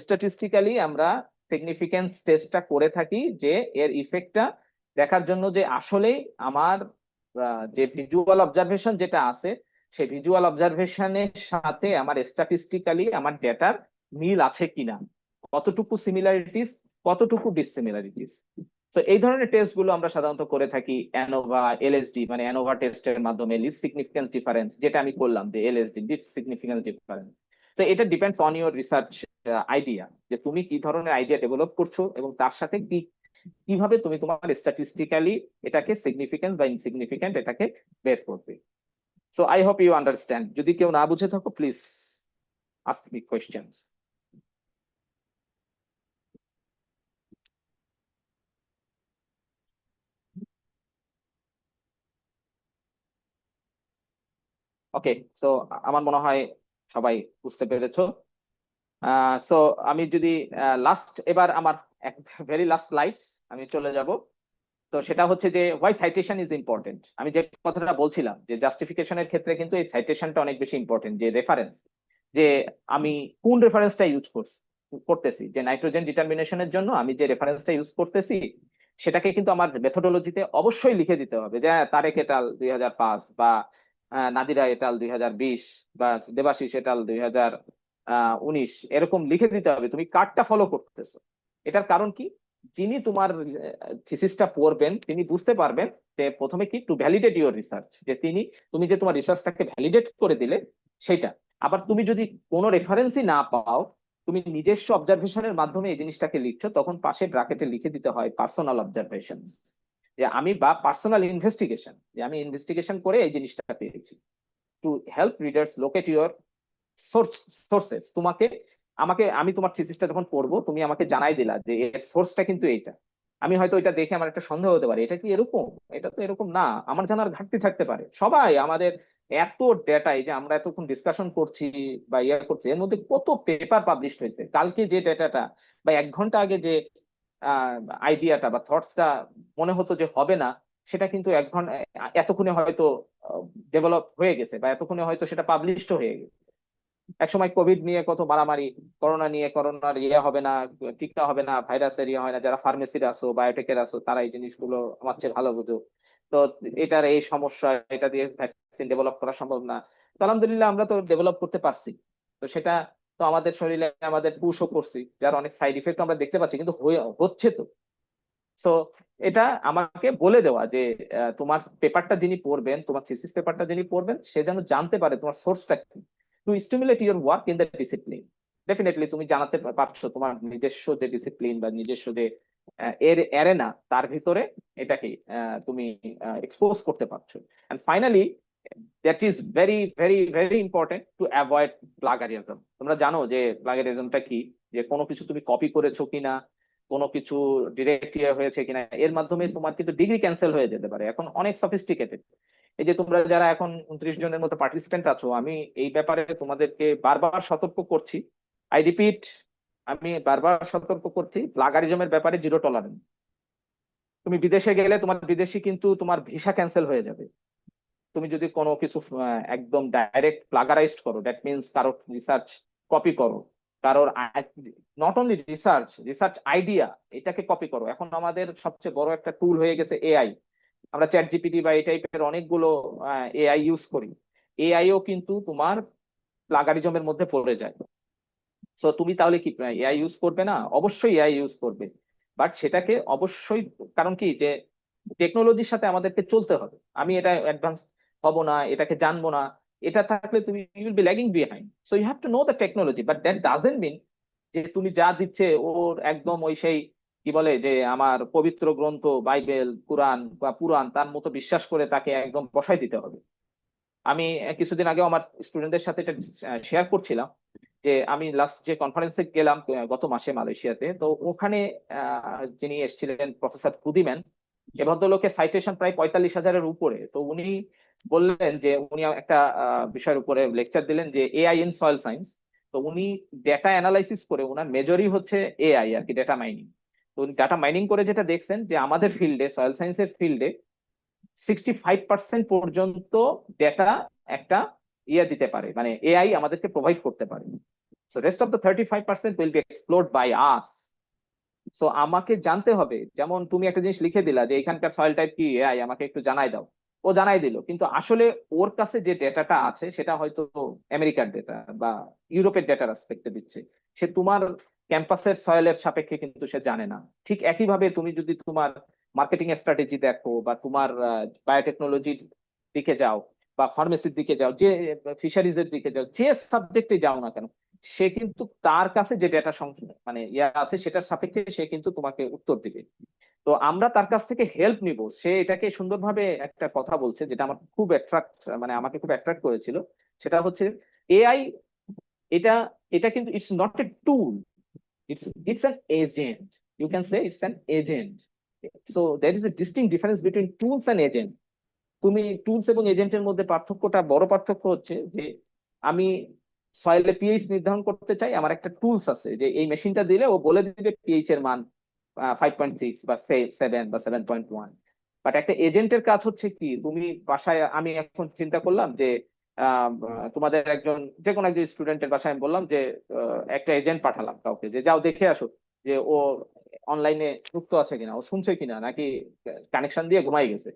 স্ট্যাটিস্টিক্যালি আমরা সিগনিফিকেন্স টেস্টটা করে থাকি, যে এর ইফেক্টটা দেখার জন্য যে আসলেই আমার যে ভিজুয়াল অবজারভেশন যেটা আছে, সেই ভিজুয়াল অবজারভেশনের সাথে আমার স্ট্যাটিস্টিক্যালি আমার ডেটার মিল আছে কিনা, কতটুকু সিমিলারিটিস, কতটুকু ডিসসিমিলারিটিস। তো এই ধরনের টেস্ট গুলো আমরা সাধারণত করে থাকি অ্যানোভা, এলএসডি, মানে অ্যানোভা টেস্টের মাধ্যমে, লিস্ট সিগনিফিকেন্স ডিফারেন্স, যেটা আমি করলাম যে এলএসডি, লিস্ট সিগনিফিকেন্স ডিফারেন্স। তো এটা depends on your research idea, যে তুমি কি ধরনের আইডিয়া ডেভেলপ করছো এবং তার সাথে কি কিভাবে তুমি তোমার স্ট্যাটিস্টিক্যালি এটাকে সিগনিফিকেন্স বা ইনসিগনিফিকেন্ট এটাকে বের করবে। So I hope you understand. যদি কেউ না বুঝে থাকো, please ask me questions. Okay, so আমার মনে হয় সবাই বুঝতে পেরেছো। সো আমি যদি লাস্ট, এবার আমার ভেরি লাস্ট স্লাইডস আমি চলে যাব। তো সেটা হচ্ছে যে হোয়াই সাইটেশন ইজ ইম্পর্টেন্ট। আমি যে কথাটা বলছিলাম যে জাস্টিফিকেশনের ক্ষেত্রে কিন্তু এই সাইটেশনটা অনেক বেশি ইম্পর্টেন্ট, যে রেফারেন্স, যে আমি কোন রেফারেন্সটা ইউজ করতেছি, যে নাইট্রোজেন ডিটারমিনেশনের জন্য আমি যে রেফারেন্সটা ইউজ করতেছি সেটাকে কিন্তু আমার মেথোডোলজিতে অবশ্যই লিখে দিতে হবে, যে তারেক এটাল 2005, বা নাদিরা এটাল 2020, বা দেবাশিস এটাল 2019, এরকম লিখে দিতে হবে তুমি কারটা ফলো করতেছো। এটার কারণ কি, যিনি তোমার থিসিসটা পড়বেন তিনি বুঝতে পারবেন যে প্রথমে কি টু ভ্যালিডেট ইউর রিসার্চ, যে তুমি যে তোমার রিসার্চটাকে ভ্যালিডেট করে দিলে সেটা, আবার তুমি যদি কোনো রেফারেন্সই না পাও, তুমি নিজস্ব অবজারভেশনের মাধ্যমে এই জিনিসটাকে লিখছো, তখন পাশে ব্র্যাকেটে লিখে দিতে হয় পার্সোনাল অবজারভেশন, যে আমি বা পার্সোনাল ইনভেস্টিগেশন, যে আমি ইনভেস্টিগেশন করে এই জিনিসটা পেয়েছি। To help readers locate your sources, তোমাকে আমাকে আমি তোমার থিসিসটা যখন পড়বো তুমি আমাকে জানাই দিলা যে এর সোর্সটা কিন্তু এইটা। আমি হয়তো এটা দেখে আমার একটা সন্দেহ হতে পারে, এটা কি এরকম, এটা তো এরকম না, আমার জানার ঘাটতি থাকতে পারে। সবাই আমাদের এত ডেটা, এই যে আমরা এতক্ষণ ডিসকাশন করছি বা ইয়ে করছি, এর মধ্যে কত পেপার পাবলিশ হয়েছে, কালকে যে ডেটাটা বা 1 ঘন্টা আগে যে আইডিয়াটা বা থটসটা মনে হতো যে হবে না, সেটা কিন্তু 1 ঘন্টা এতক্ষণে হয়তো ডেভেলপ হয়ে গেছে, বা এতক্ষণে হয়তো সেটা পাবলিশড হয়ে গেছে। একসময় কোভিড নিয়ে কত মারামারি, করোনা নিয়ে, করোনার ইয়ে হবে না, টিকা হবে না, ভাইরাসের ইয়ে হয় না, যারা ফার্মেসির আসো বায়োটেকের আসো তারা এই জিনিসগুলো আমার চেয়ে ভালো বুঝো। তো এটার এই সমস্যা, এটা দিয়ে ভ্যাকসিন ডেভেলপ করা সম্ভব না। তো আলহামদুলিল্লাহ আমরা তো ডেভেলপ করতে পারছি। তো সেটা তো আমাদের শরীরে আমাদের পুশও করছি, যার অনেক সাইড ইফেক্ট আমরা দেখতে পাচ্ছি, কিন্তু হচ্ছে তো। সো এটা আমাকে বলে দেওয়া যে তোমার পেপারটা যিনি পড়বেন, তোমার থিসিস পেপারটা যিনি পড়বেন, সে যেন জানতে পারে তোমার সোর্সটা কি, two stimulate your work in the discipline. Definitely তুমি জানাতে পারছো তোমার নিজস্ব যে ডিসিপ্লিন বা নিজস্ব যে এর এরেনা, তার ভিতরে এটাকে তুমি এক্সপোজ করতে পারছো। And finally, that is very very very important to avoid plagiarism. তোমরা জানো যে প্লাগারিজমটা কি, যে কোনো কিছু তুমি কপি করেছো কিনা, কোনো কিছু ডিরেক্ট ইয়ে হয়েছে কিনা, এর মাধ্যমে তোমার কিন্তু ডিগ্রি ক্যান্সেল হয়ে যেতে পারে। এখন অনেক সফিস্টিকেটেড। এই যে তোমরা যারা এখন 29 জনের মতো পার্টিসিপেন্ট আছো, আমি এই ব্যাপারে তোমাদেরকে বারবার সতর্ক করছি। আই রিপিট, আমি বারবার সতর্ক করছি, প্লাগারিজমের ব্যাপারে জিরো টলারেন্স। তুমি বিদেশে গেলে তোমার বিদেশি কিন্তু তোমার ভিসা ক্যান্সেল হয়ে যাবে তুমি যদি কোনো কিছু একদম ডাইরেক্ট প্লাগারাইজড করো। দ্যাট মিনস কারোর রিসার্চ কপি করো, কারোর not only research, research idea এটাকে কপি করো। এখন আমাদের সবচেয়ে বড় একটা টুল হয়ে গেছে এআই। আমরা চ্যাট জিপিটি বা এই টাইপের অনেকগুলো এআই ইউজ করি। এআইও কিন্তু তোমার প্লাগারিজমের মধ্যে পড়ে যায়। তো তুমি তাহলে কি এআই ইউজ করবে না? অবশ্যই এআই ইউজ করবে, বাট সেটাকে অবশ্যই, কারণ কি যে টেকনোলজির সাথে আমাদেরকে চলতে হবে। আমি এটা অ্যাডভান্স হব না, এটাকে জানবো না, এটা থাকলে তুমি you will be lagging behind. So you have to know the technology, but that doesn't mean যে তুমি যা দিচ্ছে ওর একদম ওই সেই কি বলে যে আমার পবিত্র গ্রন্থ বাইবেল কোরআন বা পুরাণ তার মতো বিশ্বাস করে তাকে একদম বসাই দিতে হবে। আমি কিছুদিন আগে আমার স্টুডেন্টদের সাথে এটা শেয়ার করছিলাম যে আমি লাস্ট যে কনফারেন্সে গেলাম গত মাসে মালয়েশিয়াতে, তো ওখানে যিনি এসেছিলেন প্রফেসর কুদিম্যান, এ ভদ্রলোকের সাইটেশন প্রায় 45,000-এর উপরে। তো উনি বললেন যে উনি একটা বিষয়ের উপরে লেকচার দিলেন যে এআই ইন সয়েল সায়েন্স। তো উনি ডেটা অ্যানালাইসিস করে, ওনার মেজরই হচ্ছে এআই আর কি, ডেটা মাইনিং। তো উনি ডাটা মাইনিং করে যেটা দেখছেন যে আমাদের ফিল্ডে, সয়েল সায়েন্সের ফিল্ডে 65% পর্যন্ত ডেটা একটা ইয়ে দিতে পারে, মানে এআই আমাদেরকে প্রোভাইড করতে পারে। So rest of the 35% will be explored by us. So আমাকে জানতে হবে, যেমন তুমি একটা জিনিস লিখে দিলা যে এখানকার সয়েল টাইপ কি, এআই আমাকে একটু জানাই দাও, ও জানাই দিল, কিন্তু আসলে ওর কাছে যে ডেটাটা আছে সেটা হয়তো আমেরিকার ডেটা বা ইউরোপের ডেটার অ্যাসপেক্টে দিচ্ছে। সে তোমার ক্যাম্পাসের সয়েলের সাপেক্ষে কিন্তু সে জানে না। ঠিক একইভাবে তুমি যদি তোমার মার্কেটিং স্ট্র্যাটেজি দেখো বা তোমার বায়োটেকনোলজির দিকে যাও বা ফার্মেসির দিকে যাও, যে ফিশারিজ এর দিকে যাও, যে সাবজেক্টে যাও না কেন, সে কিন্তু তার কাছে যে ডেটা মানে ইয়া আছে সেটার সাপেক্ষে সে কিন্তু তোমাকে উত্তর দিবে। তো আমরা তার কাছ থেকে হেল্প নিব। সে এটাকে সুন্দরভাবে একটা কথা বলছে যেটা আমার খুব অ্যাট্রাক্ট, মানে আমাকে খুব অ্যাট্রাক্ট করেছিল। সেটা হচ্ছে এআই, এটা এটা কিন্তু it's not a tool, it's an agent. You can say it's an agent. So that is a distinct difference between tools and agent. তুমি টুলস এবং এজেন্টের মধ্যে পার্থক্যটা, বড় পার্থক্য হচ্ছে যে আমি সয়েলে পিএইচ নির্ধারণ করতে চাই, আমার একটা টুলস আছে যে এই মেশিনটা দিলে ও বলে দিবে পিএইচ এর মান 5.6 বা 7 বা 7.1। বাট একটা এজেন্টের কাজ হচ্ছে কি, তুমি বাসায়, আমি এখন চিন্তা করলাম যে তোমাদের একজন, যে কোনো একজন স্টুডেন্টের বাসায় আমি বললাম যে একটা এজেন্ট পাঠালাম কাউকে যে যাও দেখে আসো যে ও অনলাইনে যুক্ত আছে কিনা, ও শুনছে কিনা, নাকি কানেকশন দিয়ে ঘুমাই গেছে।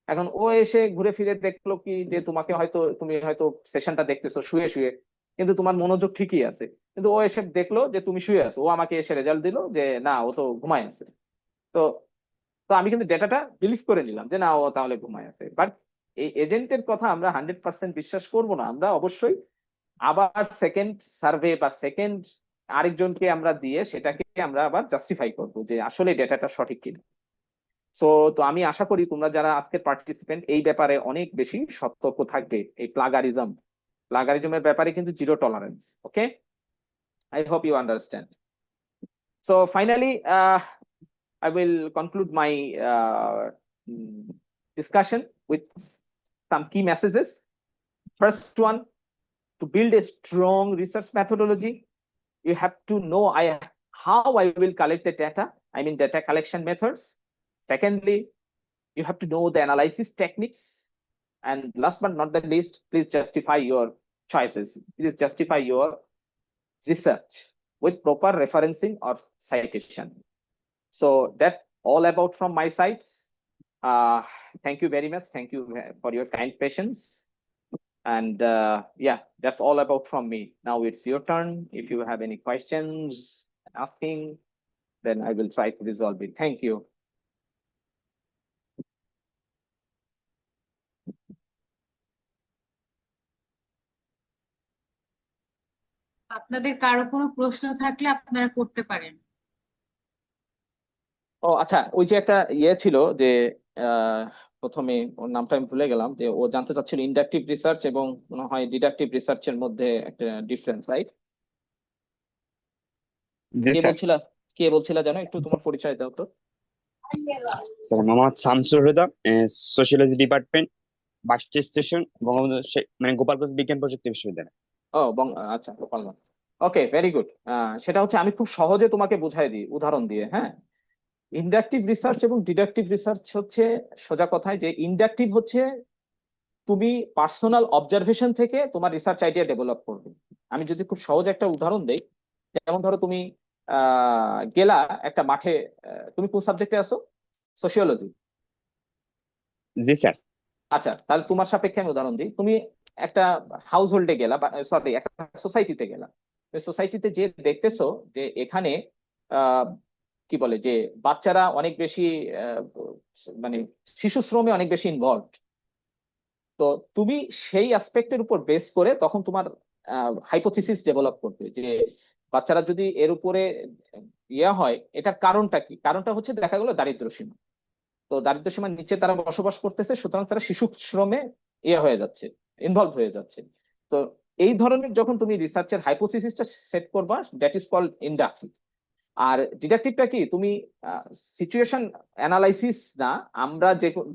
এখন ও এসে ঘুরে ফিরে দেখলো কি যে তোমাকে হয়তো, তুমি হয়তো সেশনটা দেখতেছো শুয়ে শুয়ে, কিন্তু তোমার মনোযোগ ঠিকই আছে, কিন্তু ও এসে দেখলো যে তুমি শুয়ে আছো, ও আমাকে এসে রেজাল্ট দিল যে না ও তো ঘুমায় আছে। তো তো আমি কিন্তু ডেটাটা বিলিভ করে নিলাম যে না ও তাহলে ঘুমায় আছে। বাট এই এজেন্টের কথা আমরা 100% বিশ্বাস করব না। আমরা অবশ্যই আবার সেকেন্ড সার্ভে বা সেকেন্ড আরেকজনকে আমরা দিয়ে সেটাকে আমরা আবার জাস্টিফাই করবো যে আসলে ডেটাটা সঠিক কিনা। সো তো আমি আশা করি তোমরা যারা আজকের পার্টিসিপেন্ট এই ব্যাপারে অনেক বেশি সতর্ক থাকবে। এই প্লাগারিজমের ব্যাপারে কিন্তু zero tolerance. Okay, I hope you understand. So finally I will conclude my discussion with some key messages. First one, to build a strong research methodology, you have to know how I will collect the data. I mean, data collection methods. Secondly, you have to know the analysis techniques. And last but not the least, please justify your choices. Please justify your research with proper referencing or citation. So that's all about from my side. Thank you very much. Thank you for your kind patience. And yeah, that's all about from me. Now it's your turn. If you have any questions asking, then I will try to resolve it. Thank you. আপনাদের কারো কোনো প্রশ্ন থাকলে আপনারা করতে পারেন। ও আচ্ছা, ওই যে একটা ইয়ে ছিল যে আহ, প্রথমে ওর নামটা আমি ভুলে গেলাম, যে ও জানতে চাচ্ছিল ইন্ডাকটিভ রিসার্চ এবং মনে হয় ডিডাকটিভ রিসার্চের মধ্যে একটা ডিফারেন্স, রাইট? জি কে স্যার। বলছিলা কে বলছিলা জানো, একটু তোমার পরিচয় দাও তো। স্যার মোহাম্মদ শামসুর হুদা, সোশিয়োলজি ডিপার্টমেন্ট, বাসটি স্টেশন, বঙ্গবন্ধু মানে গোপালগঞ্জ বিজ্ঞান প্রযুক্তি বিশ্ববিদ্যালয়। ও আচ্ছা, গোপালগঞ্জ। ওকে, ভেরি গুড। সেটা হচ্ছে আমি খুব সহজে তোমাকে বুঝাই দিই উদাহরণ দিয়ে। হ্যাঁ, ইন্ডাকটিভ রিসার্চ এবং ডিডাকটিভ রিসার্চ হচ্ছে সোজা কথায় যে ইন্ডাকটিভ হচ্ছে তুমি পার্সোনাল অবজারভেশন থেকে তোমার রিসার্চ আইডিয়া ডেভেলপ করবে। আমি যদি খুব সহজ একটা উদাহরণ দেই, যেমন ধরো তুমি গেলা একটা মাঠে, তুমি কোন সাবজেক্টে আছো? সোশিওলজি। জি স্যার। আচ্ছা, তাহলে তোমার সাপেক্ষে আমি উদাহরণ দিই। তুমি একটা হাউস হোল্ডে গেলা, সরি একটা সোসাইটিতে গেলা। সোসাইটিতে যে দেখতেছো যে এখানে আহ কি বলে যে বাচ্চারা অনেক বেশি আহ, মানে শিশু শ্রমে অনেক বেশি ইনভলভ। তো তুমি সেই অ্যাসপেক্টের উপর বেস করে তখন তোমার হাইপোথিসিস ডেভেলপ করবে যে বাচ্চারা যদি এর উপরে ইয়া হয়, এটার কারণটা কি। কারণটা হচ্ছে দেখা গেলো দারিদ্র্য সীমা। তো দারিদ্র্য সীমার নিচে তারা বসবাস করতেছে, সুতরাং তারা শিশু শ্রমে ইয়ে হয়ে যাচ্ছে, ইনভলভ হয়ে যাচ্ছে। তো এই ধরনের যখন তুমি রিসার্চের হাইপোথিসিসটা সেট করবা, দ্যাট ইজ কল্ড ইন্ডাকটিভ। আর ডিডাকটিভটা কি, তুমি সিচুয়েশন অ্যানালাইসিস না, আমরা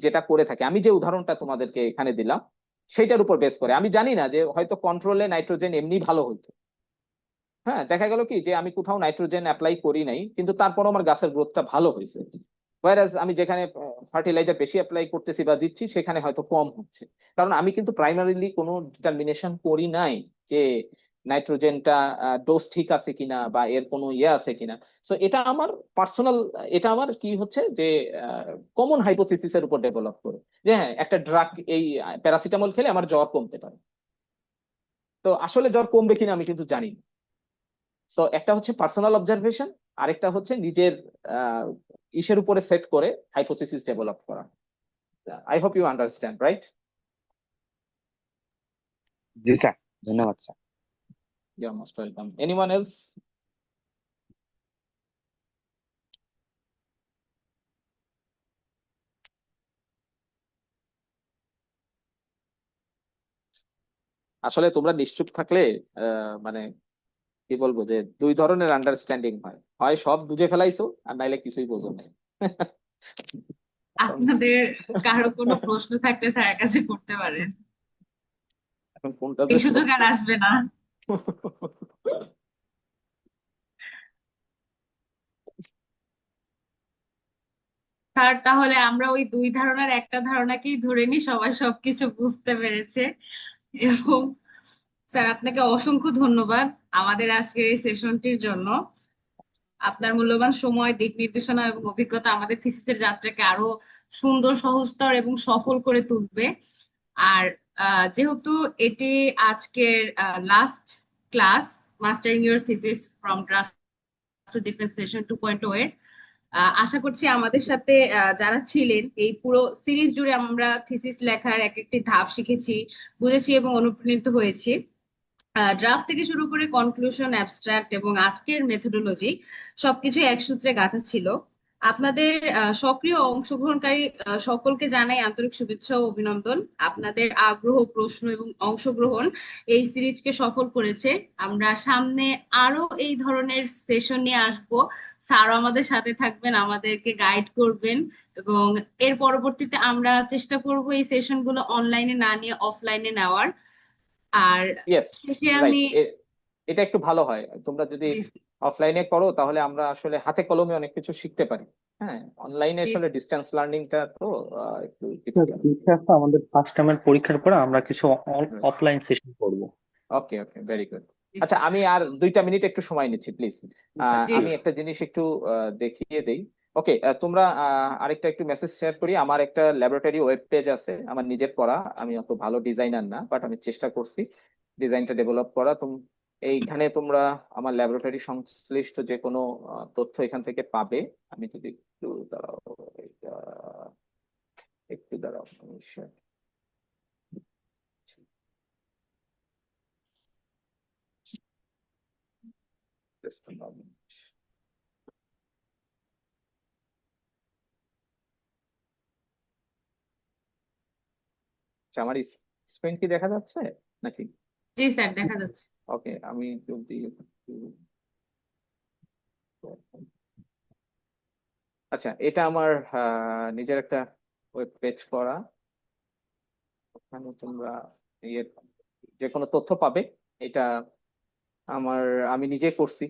যেটা করে থাকি, আমি যে উদাহরণটা তোমাদেরকে এখানে দিলাম সেইটার উপর বেস করে। আমি জানি না যে হয়তো কন্ট্রোলে নাইট্রোজেন এমনি ভালো হইতো। হ্যাঁ, দেখা গেল কি যে আমি কোথাও নাইট্রোজেন অ্যাপ্লাই করি নাই, কিন্তু তারপরও আমার গাছের গ্রোথটা ভালো হয়েছে। ওয়ারাজ আমি যেখানে ফার্টিলাইজার বেশি অ্যাপ্লাই করতেছি বা দিচ্ছি সেখানে হয়তো কম হচ্ছে। কারণ আমি কিন্তু প্রাইমারিলি কোনো ডিটারমিনেশন করি নাই যে নাইট্রোজেনটা ডোজ ঠিক আছে কিনা বা এর কোনো ইয়ে আছে কিনা। সো এটা আমার পার্সোনাল, এটা আমার কি হচ্ছে যে কমন হাইপোথিসিসের উপর ডেভেলপ করে যে হ্যাঁ একটা ড্রাগ, এই প্যারাসিটামল খেলে আমার জ্বর কমতে পারে। তো আসলে জ্বর কমবে কিনা আমি কিন্তু জানি না। সো একটা হচ্ছে পার্সোনাল অবজারভেশন, আরেকটা হচ্ছে নিজের আহ, ইসের উপরে সেট করে হাইপোথিসিস ডেভেলপ করা। I hope you understand, right? জি স্যার, ধন্যবাদ sir. You are most welcome. Anyone else? আসলে তোমরা নিশ্চুপ থাকলে মানে কি বলবো যে দুই ধরনের আন্ডারস্ট্যান্ডিং হয়, হয় সব বুঝে ফেলাইছো আর নাইলে কিছুই বোঝো নাই। আপনাদের কারো কোনো প্রশ্ন থাকলে স্যারের কাছে করতে পারেন, এখন কোনটা যে এই সুযোগ আর আসবে না। স্যার তাহলে আমরা ওই দুই ধারণার একটা ধারণাকেই ধরে নিই, সবাই সবকিছু বুঝতে পেরেছে। এবং স্যার আপনাকে অসংখ্য ধন্যবাদ আমাদের আজকের এই সেশনটির জন্য। আপনার মূল্যবান সময়, দিক নির্দেশনা এবং অভিজ্ঞতা আমাদের থিসিসের যাত্রাকে আরো সুন্দর, সহজতর এবং সফল করে তুলবে। আর যেহেতু এটি আজকের last class, mastering your thesis from draft to defence session 2.0 এর, আশা করছি আমাদের সাথে যারা ছিলেন এই পুরো সিরিজ জুড়ে আমরা থিসিস লেখার এক একটি ধাপ শিখেছি, বুঝেছি এবং অনুপ্রাণিত হয়েছি। ড্রাফট থেকে শুরু করে কনক্লুশন, অ্যাবস্ট্রাক্ট এবং আজকের মেথোডোলজি সবকিছু এক সূত্রে গাঁথা ছিল। আপনাদের সক্রিয় অংশগ্রহণকারী সকলকে জানাই আন্তরিক শুভেচ্ছা ও অভিনন্দন। আপনাদের আগ্রহ, প্রশ্ন এবং অংশগ্রহণ এই সিরিজকে সফল করেছে। আমরা সামনে আরো এই ধরনের সেশন নিয়ে আসব। স্যারও আমাদের সাথে থাকবেন, আমাদেরকে গাইড করবেন, এবং এর পরবর্তীতে আমরা চেষ্টা করব এই সেশনগুলো অনলাইনে না নিয়ে অফলাইনে নেওয়ার। আর ইয়েস, শেষে রাইট। আমি এটা একটু ভালো হয়, তোমরা যদি জি অফলাইনে করো তাহলে আমরা আসলে হাতে কলমে অনেক কিছু শিখতে পারি। হ্যাঁ, অনলাইনে জি আসলে ডিস্টেন্স লার্নিংটা তো একটু স্যার difficult। ইচ্ছা আছে আমাদের ফার্স্ট টার্মের পরীক্ষার পরে আমরা কিছু অফলাইন সেশন করব। ওকে, ওকে, ভেরি গুড। জি আচ্ছা, আমি আর 2টা মিনিট একটু সময় নিচ্ছি প্লিজ। জি আমি একটা জিনিস একটু দেখিয়ে দেই। ওকে, তোমরা আরেকটা একটু মেসেজ শেয়ার করি। আমার একটা ল্যাবরেটরি ওয়েব পেজ আছে, আমার নিজের করা। আমি অত ভালো ডিজাইনার না, বাট আমি চেষ্টা করছি ডিজাইনটা ডেভেলপ করা। এইখানে তোমরা আমার ল্যাবরেটরি সংশ্লিষ্ট যে কোনো তথ্য এখান থেকে পাবে। আমি যদি একটু দাঁড়াও, এটা একটু দাঁড়াও, আমি share করছি। Just a moment. আচ্ছা, আমার স্ক্রিন কি দেখা যাচ্ছে নাকি? জি স্যার, দেখা যাচ্ছে। ওকে, আমি যদি আচ্ছা, এটা আমার নিজের একটা ওয়েব পেজ করা। ওখানে তোমরা ইয়ে যে কোনো তথ্য পাবে। এটা আমি নিজে করছি।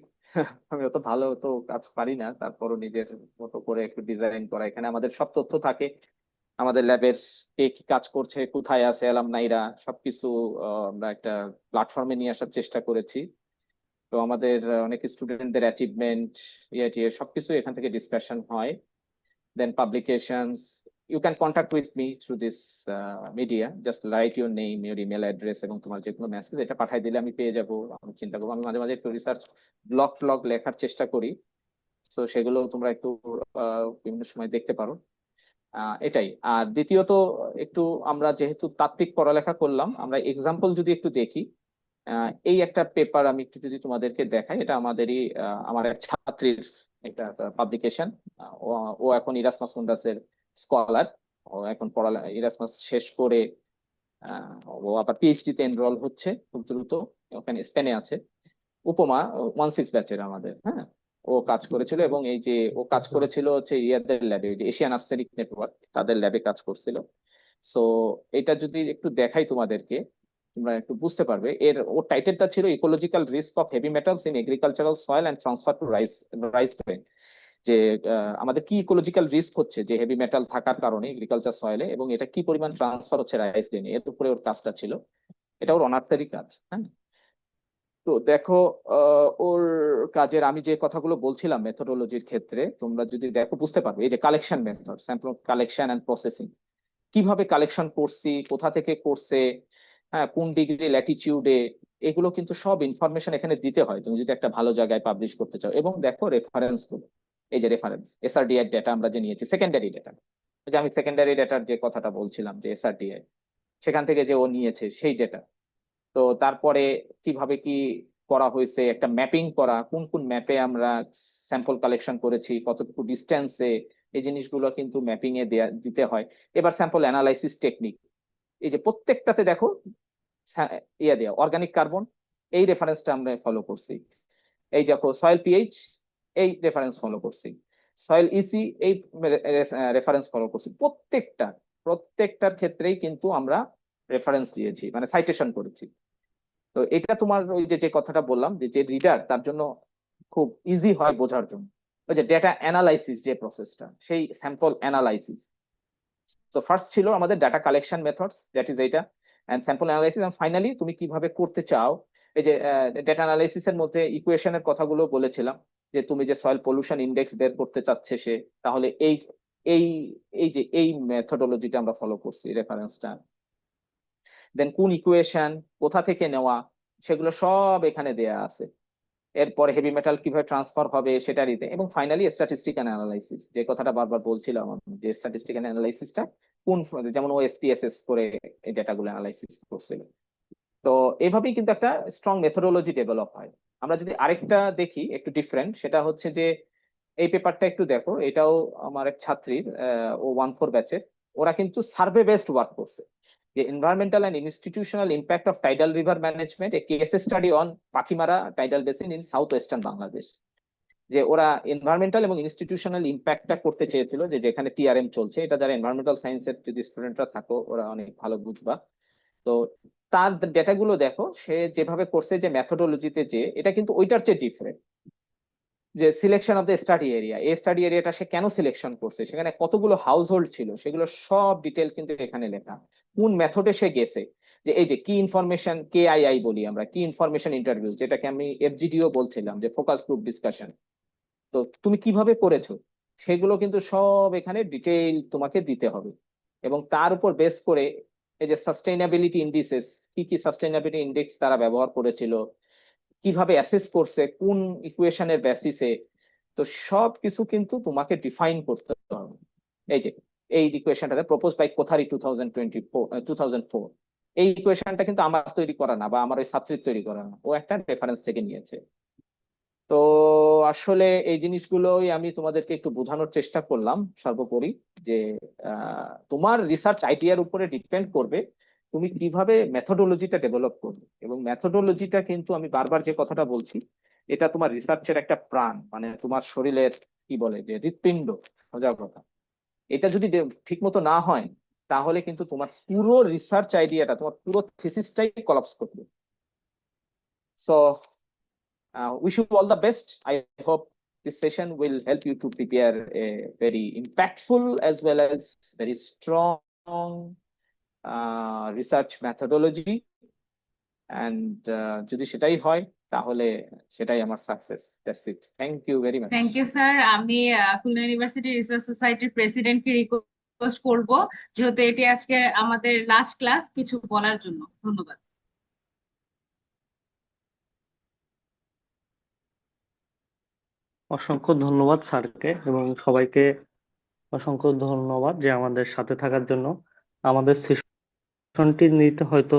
আমি অত ভালো তো কাজ পারি না, তারপরও নিজের মতো করে একটু ডিজাইন করা। এখানে আমাদের সব তথ্য থাকে, আমাদের ল্যাবের কে কি কাজ করছে, কোথায় আছে অ্যালামনাইরা, সবকিছু আমরা একটা প্ল্যাটফর্মে নিয়ে আসার চেষ্টা করেছি। তো আমাদের অনেক স্টুডেন্টদের অ্যাচিভমেন্ট, টিয়ে সবকিছু এখান থেকে ডিসকাশন হয়। Then publications, you can contact with me through this media. Just write your name, your email address এবং তোমার যে কোনো মেসেজ, এটা পাঠাই দিলে আমি পেয়ে যাবো। আমি চিন্তা করবো, আমি মাঝে মাঝে একটু রিসার্চ ব্লগ ট্লগ লেখার চেষ্টা করি। তো সেগুলো তোমরা একটু বিভিন্ন সময় দেখতে পারো। এটাই। আর দ্বিতীয়ত, একটু আমরা যেহেতু তাত্ত্বিক পড়ালেখা করলাম, আমরা এক্সাম্পল যদি একটু দেখি। এই একটা পেপার আমি একটু যদি তোমাদেরকে দেখাই, এটা আমার এক ছাত্রীর একটা পাবলিকেশন। ও ও এখন ইরাসমাস মুন্ডাসের স্কলার। ও এখন ইরাসমাস শেষ করে আহ, ও আবার পিএইচডি তে এনরোল হচ্ছে খুব দ্রুত। ওখানে স্পেনে আছে। উপমা 16 ব্যাচের আমাদের। হ্যাঁ, ও কাজ করেছিল, এবং এই যে ও কাজ করেছিল হচ্ছে ইয়াদের ল্যাবে, যে এশিয়ান আর্সেনিক নেটওয়ার্ক, তাদের ল্যাবে কাজ করছিল। সো এটা যদি একটু দেখাই তোমাদেরকে, তোমরা একটু বুঝতে পারবে। ওর টাইটেলটা ছিল ecological risk of heavy metals in agricultural soil and transfer to rice rice grain. যে আমাদের কি ইকোলজিক্যাল রিস্ক হচ্ছে যে হেভি মেটাল থাকার কারণে এগ্রিকালচার সয়েলে, এবং এটা কি পরিমাণ ট্রান্সফার হচ্ছে রাইস গ্রেনে, এর উপরে ওর কাজটা ছিল। এটা ওর অনার্সেরই কাজ। হ্যাঁ, তো দেখো, ওর কাজের আমি যে কথাগুলো বলছিলাম মেথোডোলজির ক্ষেত্রে, তোমরা যদি দেখো বুঝতে পারবে। এই যে collection method, sample collection and processing, কিভাবে কালেকশন করছি, কোথা থেকে করছে, হ্যাঁ, কোন ডিগ্রি ল্যাটিটিউডে, এগুলো কিন্তু সব ইনফরমেশন এখানে দিতে হয় তুমি যদি একটা ভালো জায়গায় পাবলিশ করতে চাও। এবং দেখো রেফারেন্স গুলো, এই যে রেফারেন্স এসআরডিআই ডেটা আমরা যে নিয়েছি, সেকেন্ডারি ডেটা। যে আমি সেকেন্ডারি ডেটার যে কথাটা বলছিলাম, যে এসআরডিআই সেখান থেকে যে ও নিয়েছে সেই ডেটা। তো তারপরে কিভাবে কি করা হয়েছে, একটা ম্যাপিং করা, কোন কোন ম্যাপে আমরা স্যাম্পল কালেকশন করেছি, কতটুকু ডিস্টেন্সে, এই জিনিসগুলো কিন্তু ম্যাপিং এ দিতে হয়। এবার স্যাম্পল অ্যানালাইসিস টেকনিক, এই যে প্রত্যেকটাতে দেখো দেওয়া অর্গানিক কার্বন, এই রেফারেন্সটা আমরা ফলো করছি। এই দেখো সয়েল পিএইচ, এই রেফারেন্স ফলো করছি। সয়েল ইসি, এই রেফারেন্স ফলো করছি। প্রত্যেকটার ক্ষেত্রেই কিন্তু আমরা রেফারেন্স দিয়েছি, মানে সাইটেশন করেছি। তো এটা তোমার ওই যে যে কথাটা বললাম, যে যে রিডার তার জন্য খুব ইজি হয় বোঝার জন্য। ওই যে ডেটা অ্যানালাইসিস যে প্রসেসটা, সেই স্যাম্পল অ্যানালাইসিস। তো ফার্স্ট ছিল আমাদের data collection methods, that is এইটা, and sample analysis, and finally তুমি কিভাবে করতে চাও। এই যে ডেটা অ্যানালাইসিস এর মধ্যে ইকুয়েশনের কথাগুলো বলেছিলাম, যে তুমি যে সয়েল পলিউশন ইন্ডেক্স বের করতে চাচ্ছে সে, তাহলে এই এই যে এই মেথডোলজিটা আমরা ফলো করছি, রেফারেন্সটা। দেন কোন ইকুয়েশন কোথা থেকে নেওয়া, সেগুলো সব এখানে দেয়া আছে। এরপরে হেভি মেটাল কিভাবে ট্রান্সফার হবে সেটা দিতে, এবং ফাইনালি স্ট্যাটিস্টিক্যাল অ্যানালাইসিস, যে কথাটা বারবার বলছিলাম আমি, যে স্ট্যাটিস্টিক্যাল অ্যানালাইসিসটা কোন, যেমন ও এসপিএসএস করে এই ডেটাগুলো অ্যানালাইসিস করছিল। তো এইভাবেই কিন্তু একটা স্ট্রং মেথোডোলজি ডেভেলপ হয়। আমরা যদি আরেকটা দেখি একটু ডিফারেন্ট, সেটা হচ্ছে যে এই পেপারটা একটু দেখো, এটাও আমার এক ছাত্রীর, ও 1-4 ব্যাচের। ওরা কিন্তু সার্ভে বেসড ওয়ার্ক করছে, যে environmental and institutional impact of tidal river management, a case study on Pakhimara tidal basin in south western Bangladesh. যে ওরা এনভায়রনমেন্টাল এবং ইনস্টিটিউশনাল ইম্প্যাক্টটা করতে চেয়েছিল, যে যেখানে টিআরএম চলছে। এটা যারা এনভায়রনমেন্টাল সায়েন্সের যদি স্টুডেন্টরা থাকো, ওরা অনেক ভালো বুঝবা। তো তার ডেটাগুলো দেখো, সে যেভাবে করছে, যে মেথোডোলজিতে, যে এটা কিন্তু ওইটার চেয়ে ডিফারেন্ট। যে selection of the study area, এই স্টাডি এরিয়াটা সে কেন সিলেকশন করছে, সেখানে কতগুলো হাউস হোল্ড ছিল, সেগুলো সব ডিটেল কিন্তু এখানে লেখা। কোন মেথডে সে গেছে, যে এই যে কি ইনফরমেশন, KII বলি আমরা, কি ইনফরমেশন ইন্টারভিউ, যেটাকে আমি FGDও বলছিলাম, যে ফোকাস গ্রুপ ডিসকাশন। তো তুমি কিভাবে করেছো, সেগুলো কিন্তু সব এখানে ডিটেইল তোমাকে দিতে হবে। এবং তার উপর বেস করে এই যে সাস্টেইনাবিলিটি ইন্ডিসেস, কি কি সাস্টেইনাবিলিটি ইন্ডেক্স তারা ব্যবহার করেছিল, কিভাবে অ্যাসেস করছে, কোন ইকুয়েশনের বেসিসে, তো সব কিছু কিন্তু তোমাকে ডিফাইন করতে হবে। এই যে এই ইকুয়েশনটা প্রপোজ বাই কোথারি 2004, এই ইকুয়েশনটা কিন্তু আমার তৈরি করা না, বা আমার ওই ছাত্রীর তৈরি করা না, ও একটা রেফারেন্স থেকে নিয়েছে। তো আসলে এই জিনিসগুলোই আমি তোমাদেরকে একটু বোঝানোর চেষ্টা করলাম সর্বোপরি, যে তোমার রিসার্চ আইডিয়ার উপরে ডিপেন্ড করবে তুমি কিভাবে মেথোডোলজিটা ডেভেলপ করবে। এবং মেথোডোলজিটা কিন্তু আমি বারবার যে কথাটা বলছি, এটা তোমার রিসার্চের একটা প্রাণ, মানে তোমার শরীরের কি বলে যে হৃৎপিণ্ড, সোজা কথা। এটা যদি ঠিক মতো না হয়, তাহলে কিন্তু তোমার পুরো রিসার্চ আইডিয়াটা, তোমার পুরো থিসিসটাই কলাপস করবে। So wish you all the best. I hope this session will help you to prepare a very impactful as well as very strong research methodology. And যদি সেটাই হয়, তাহলে সেটাই আমার success. That's it, thank you very much. Thank you sir. আমি Khulna university research সোসাইটির প্রেসিডেন্টকে request করব, যেহেতু এটি আজকে আমাদের লাস্ট ক্লাস, কিছু বলার জন্য। ধন্যবাদ। অসংখ্য ধন্যবাদ স্যারকে এবং সবাইকে অসংখ্য ধন্যবাদ যে আমাদের সাথে থাকার জন্য। আমাদের সেশনটি নিতে হয়তো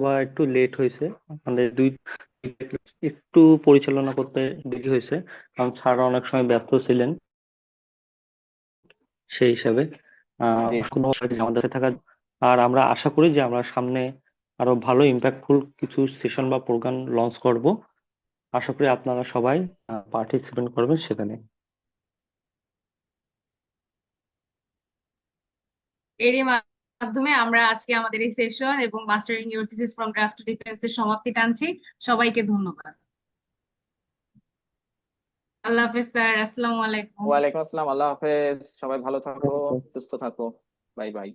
বা একটু লেট হয়েছে, আমাদের একটু পরিচালনা করতে দেরি হয়েছে, কারণ স্যার অনেক সময় ব্যস্ত ছিলেন। সেই হিসাবে জি, অসংখ্য ধন্যবাদ আমাদের সাথে থাকার। আর আমরা আশা করি যে আমরা সামনে আরো ভালো ইম্প্যাক্টফুল কিছু সেশন বা প্রোগ্রাম লঞ্চ করব। আশা করি আপনারা সবাই পার্টিসিপেট করবেন সেখানে। এরই মাধ্যমে আমরা আজকে আমাদের এই সেশন এবং mastering your thesis from draft to defence এর সমাপ্তি টানছি। সবাইকে ধন্যবাদ। আল্লাহ হাফেজ স্যার। আসসালামু আলাইকুম। ওয়ালাইকুম আসসালাম, আল্লাহ হাফেজ, সবাই ভালো থাকো, সুস্থ থাকো, বাই বাই।